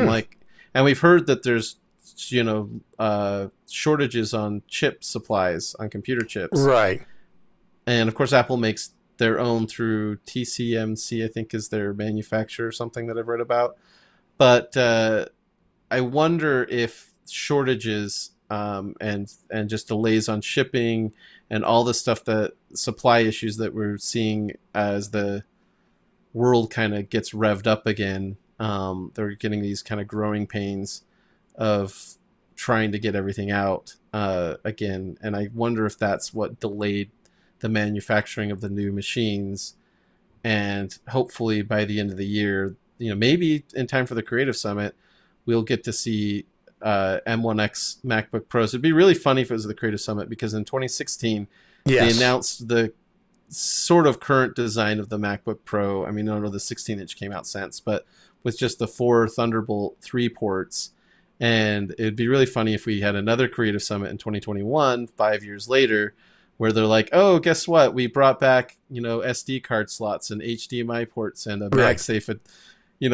and we've heard that there's shortages on chip supplies, on computer chips, right? And of course, Apple makes their own through TSMC, I think is their manufacturer or something that I've read about. But I wonder if shortages and just delays on shipping and all the stuff, that supply issues that we're seeing as the world kind of gets revved up again, they're getting these kind of growing pains of trying to get everything out again. And I wonder if that's what delayed the manufacturing of the new machines. And hopefully by the end of the year, maybe in time for the Creative Summit, we'll get to see M1X MacBook Pros. It'd be really funny if it was the Creative Summit, because in 2016 they announced the sort of current design of the MacBook Pro. I mean, I don't know, the 16-inch came out since, but with just the 4 Thunderbolt 3 ports. And it'd be really funny if we had another Creative Summit in 2021, 5 years later, where they're like, oh, guess what? We brought back, SD card slots and HDMI ports and a MagSafe, and,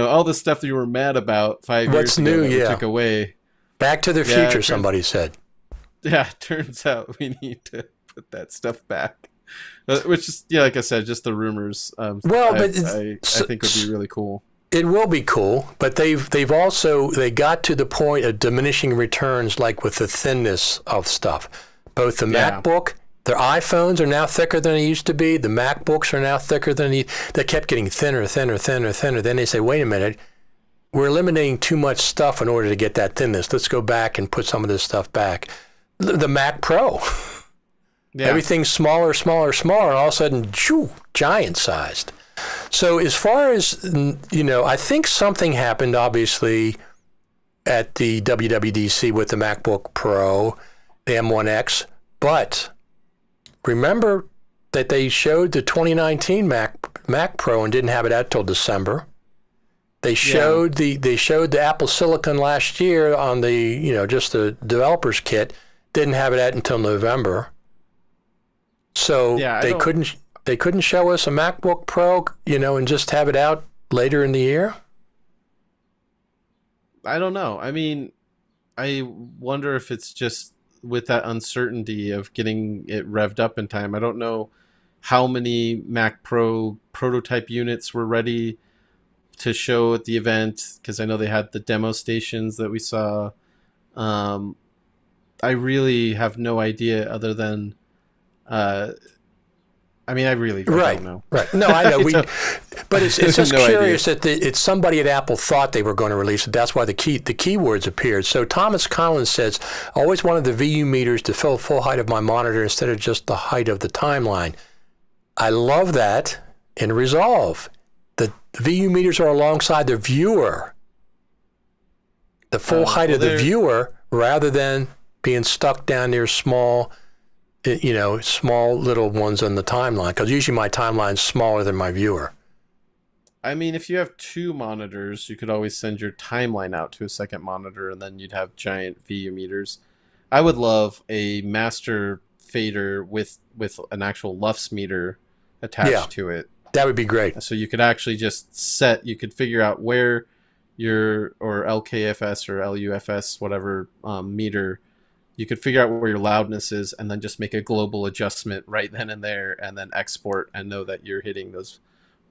all the stuff that you were mad about 5 years ago that we took away. Back to the future, somebody said. Yeah, turns out we need to put that stuff back. Which is, like I said, just the rumors. I think would be really cool. It will be cool, but they got to the point of diminishing returns, like with the thinness of stuff. Both the MacBook, their iPhones are now thicker than they used to be. The MacBooks are now thicker than they kept getting thinner. Then they say, wait a minute, we're eliminating too much stuff in order to get that thinness. Let's go back and put some of this stuff back. The Mac Pro. Yeah. Everything's smaller, and all of a sudden, giant sized. So as far as, I think something happened, obviously, at the WWDC with the MacBook Pro, the M1X, but remember that they showed the 2019 Mac Pro and didn't have it out till December. They showed the Apple Silicon last year on the, just the developer's kit, didn't have it out until November. So they couldn't show us a MacBook Pro, and just have it out later in the year? I don't know. I mean, I wonder if it's just with that uncertainty of getting it revved up in time. I don't know how many Mac Pro prototype units were ready to show at the event, because I know they had the demo stations that we saw. I really have no idea other than... I really don't know. Right. No, I know. But it's just curious that it's somebody at Apple thought they were going to release it. That's why the keywords appeared. So Thomas Collins says, always wanted the VU meters to fill the full height of my monitor instead of just the height of the timeline. I love that in Resolve. The VU meters are alongside the viewer. The full height of the viewer, rather than being stuck down near small little ones on the timeline, because usually my timeline's smaller than my viewer. I mean, if you have 2 monitors, you could always send your timeline out to a second monitor, and then you'd have giant VU meters. I would love a master fader with an actual LUFS meter attached to it. That would be great. So you could actually just you could figure out where your, or LKFS or LUFS, whatever meter, you could figure out where your loudness is, and then just make a global adjustment right then and there, and then export and know that you're hitting those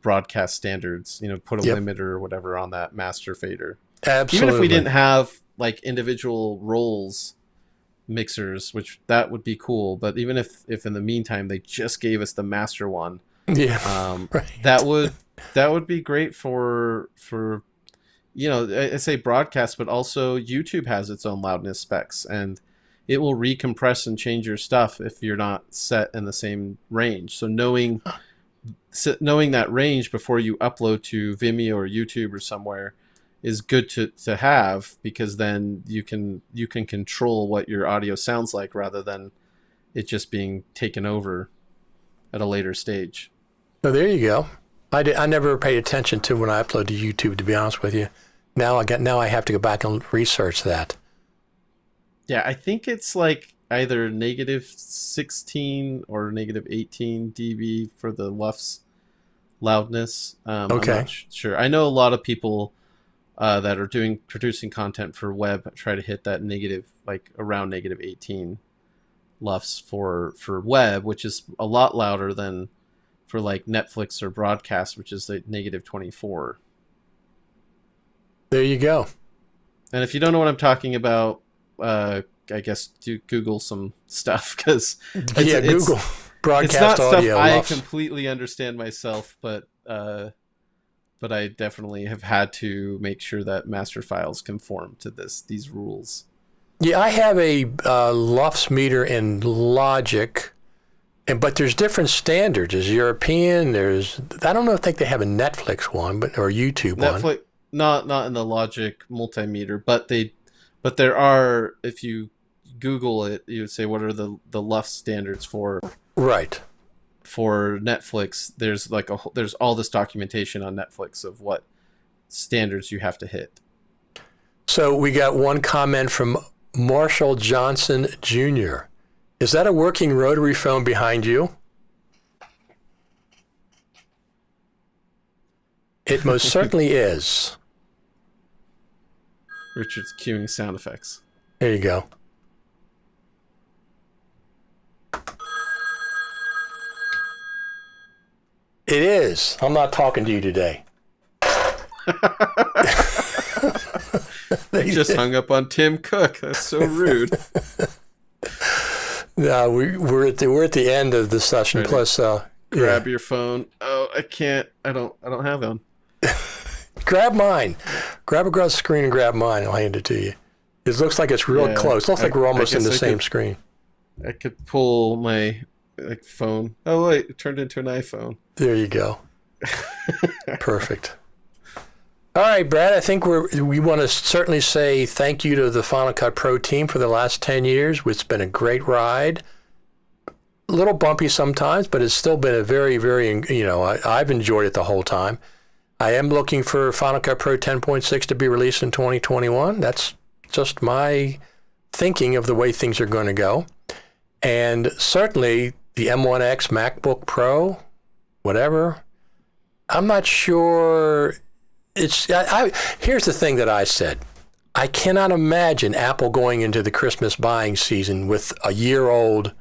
broadcast standards. Put a limiter or whatever on that master fader. Absolutely. Even if we didn't have like individual roles mixers, which that would be cool. But even if in the meantime they just gave us the master one, that would be great for I say broadcast, but also YouTube has its own loudness specs, and it will recompress and change your stuff if you're not set in the same range. So knowing that range before you upload to Vimeo or YouTube or somewhere is good to have, because then you can control what your audio sounds like rather than it just being taken over at a later stage. So there you go. I never paid attention to when I upload to YouTube, to be honest with you. Now I have to go back and research that. Yeah, I think it's like either -16 or -18 dB for the LUFS loudness. I'm not sure. I know a lot of people that are producing content for web try to hit that around -18 LUFS for web, which is a lot louder than for like Netflix or broadcast, which is like -24. There you go. And if you don't know what I'm talking about, I guess do Google some stuff, because Google broadcast it's not audio. Stuff I completely understand myself, but I definitely have had to make sure that master files conform to these rules. Yeah, I have a LUFS meter in Logic, but there's different standards. There's European. I don't think they have a Netflix one, or YouTube one. Not in the Logic multimeter, but But there are, if you Google it, you would say, what are the LUF standards for Netflix? There's like there's all this documentation on Netflix of what standards you have to hit. So we got one comment from Marshall Johnson Jr. Is that a working rotary phone behind you? It most certainly is. Richard's cueing sound effects. There you go. It is. I'm not talking to you today. They just hung up on Tim Cook. That's so rude. No, we're at the end of the session. Plus, grab your phone. Oh, I can't. I don't have one. Grab mine. Grab across the screen and grab mine. I'll hand it to you. It looks like it's real close. Looks like we're almost in the same screen. I could pull my phone. Oh wait, it turned into an iPhone. There you go. Perfect. All right, Brad, I think we want to certainly say thank you to the Final Cut Pro team for the last 10 years. It's been a great ride. A little bumpy sometimes, but it's still been a very, very, I've enjoyed it the whole time. I am looking for Final Cut Pro 10.6 to be released in 2021. That's just my thinking of the way things are going to go. And certainly the M1X MacBook Pro, whatever, I'm not sure. Here's the thing that I said. I cannot imagine Apple going into the Christmas buying season with a year-old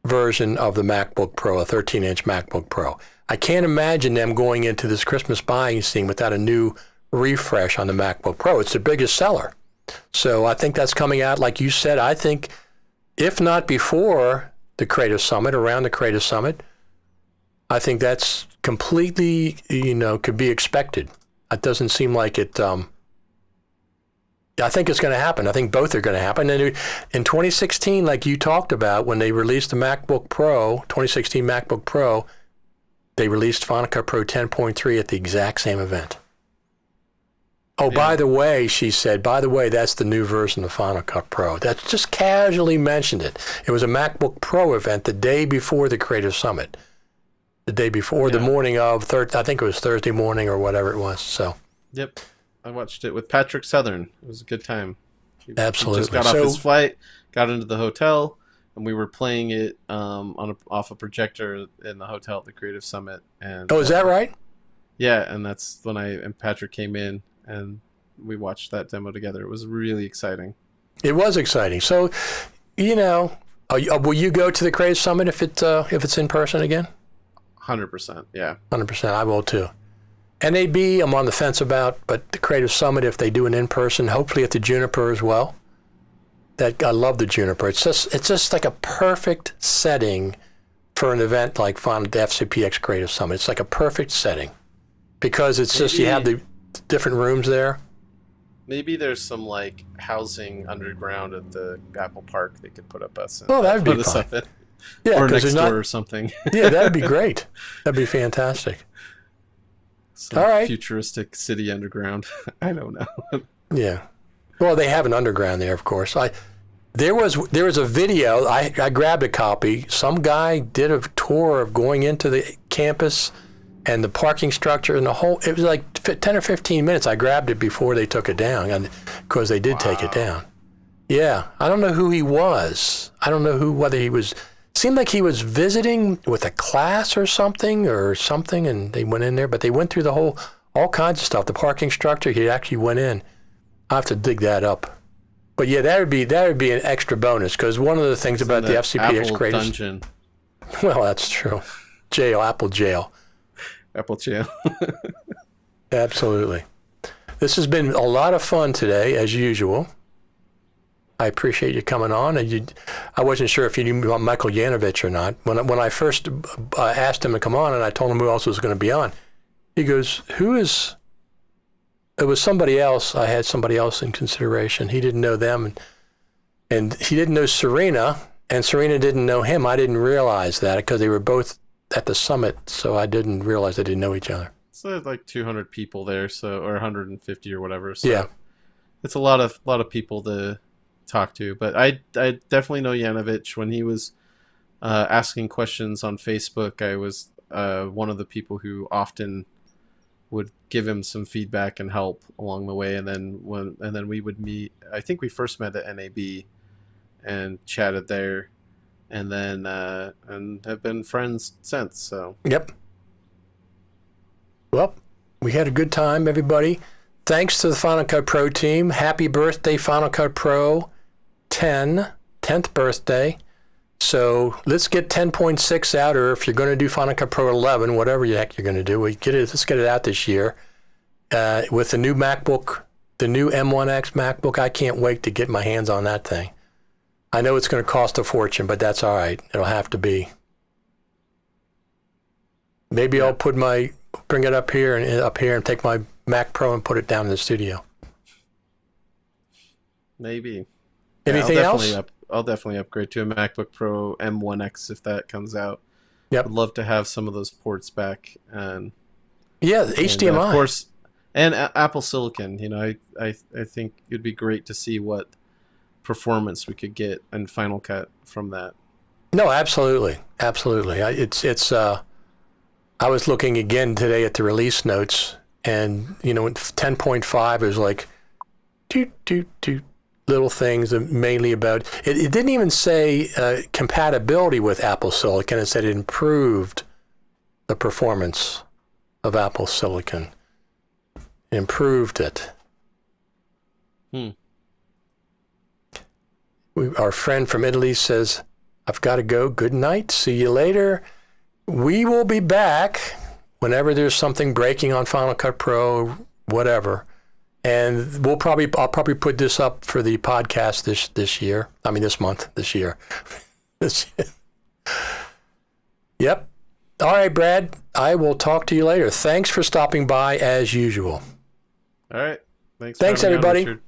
version of the MacBook Pro, a 13-inch MacBook Pro. I can't imagine them going into this Christmas buying season without a new refresh on the MacBook Pro. It's the biggest seller. So I think that's coming out, like you said, I think, if not before the Creative Summit, around the Creative Summit, I think that's completely, could be expected. It doesn't seem like it. I think it's going to happen. I think both are going to happen. And in 2016, like you talked about, when they released the MacBook Pro, 2016 MacBook Pro, they released Final Cut Pro 10.3 at the exact same event. Oh, by the way, she said, that's the new version of Final Cut Pro. That just casually mentioned it. It was a MacBook Pro event the day before the Creative Summit. The day before, the morning of, I think it was Thursday morning or whatever it was. So. Yep. I watched it with Patrick Southern. It was a good time. Absolutely. He just got off his flight, got into the hotel, and we were playing it off a projector in the hotel at the Creative Summit. And is that right? Yeah, and that's when Patrick came in, and we watched that demo together. It was really exciting. It was exciting. So, will you go to the Creative Summit if it's in person again? 100%, yeah. 100%, I will too. NAB, I'm on the fence about, but the Creative Summit, if they do an in-person, hopefully at the Juniper as well. I love the Juniper. It's just like a perfect setting for an event like the FCPX Creative Summit. It's like a perfect setting because it's just you have the different rooms there. Maybe there's some housing underground at the Apple Park they could put up us. That'd be fun. Yeah, or next door or something. Yeah, that'd be great. That'd be fantastic. Some all right. Futuristic city underground. I don't know. Yeah. Well, they have an underground there, of course. There was a video. I grabbed a copy. Some guy did a tour of going into the campus and the parking structure and the whole. It was like 10 or 15 minutes. I grabbed it before they took it down, and because they did take it down. Yeah, I don't know who he was. I don't know whether he was. Seemed like he was visiting with a class or something, and they went in there. But they went through all kinds of stuff. The parking structure, he actually went in. I'll have to dig that up. But yeah, that would be an extra bonus because one of the things about the FCPX Creative Dungeon. Well, that's true. Apple jail. Apple jail. Absolutely. This has been a lot of fun today, as usual. I appreciate you coming on. And I wasn't sure if you knew about Michael Yanovich or not. When I first asked him to come on and I told him who else was going to be on, he goes, who is... It was somebody else. I had somebody else in consideration. He didn't know them. And he didn't know Serena, and Serena didn't know him. I didn't realize that because they were both at the summit, so I didn't realize they didn't know each other. So there's 200 people there, or 150 or whatever. So yeah. it's a lot of people to talk to. But I definitely know Yanovich. When he was asking questions on Facebook, I was one of the people who often would give him some feedback and help along the way. And then we would meet. I think we first met at NAB and chatted there, and then and have been friends since. So yep. Well, we had a good time, everybody. Thanks to the Final Cut Pro team. Happy birthday, Final Cut Pro 10th birthday. So let's get 10.6 out, or if you're going to do Final Cut Pro 11, whatever the heck you're going to do, let's get it out this year. With the new MacBook, the new M1X MacBook, I can't wait to get my hands on that thing. I know it's going to cost a fortune, but that's all right. It'll have to be. Maybe I'll bring it up here and take my Mac Pro and put it down in the studio. Maybe. Anything else? I'll definitely upgrade to a MacBook Pro M1X if that comes out. Yep. I'd love to have some of those ports back. And HDMI. And, of course, and Apple Silicon. You know, I think it'd be great to see what performance we could get in Final Cut from that. No, absolutely. I was looking again today at the release notes, and 10.5 is like little things, mainly about it didn't even say compatibility with Apple Silicon. It said it improved the performance of Apple Silicon. It improved it. Our friend from Italy says, I've got to go. Good night. See you later. We will be back whenever there's something breaking on Final Cut Pro, whatever. And I'll probably put this up for the podcast this year. I mean, this month, this year. Yep. All right, Brad. I will talk to you later. Thanks for stopping by as usual. All right. Thanks, everybody.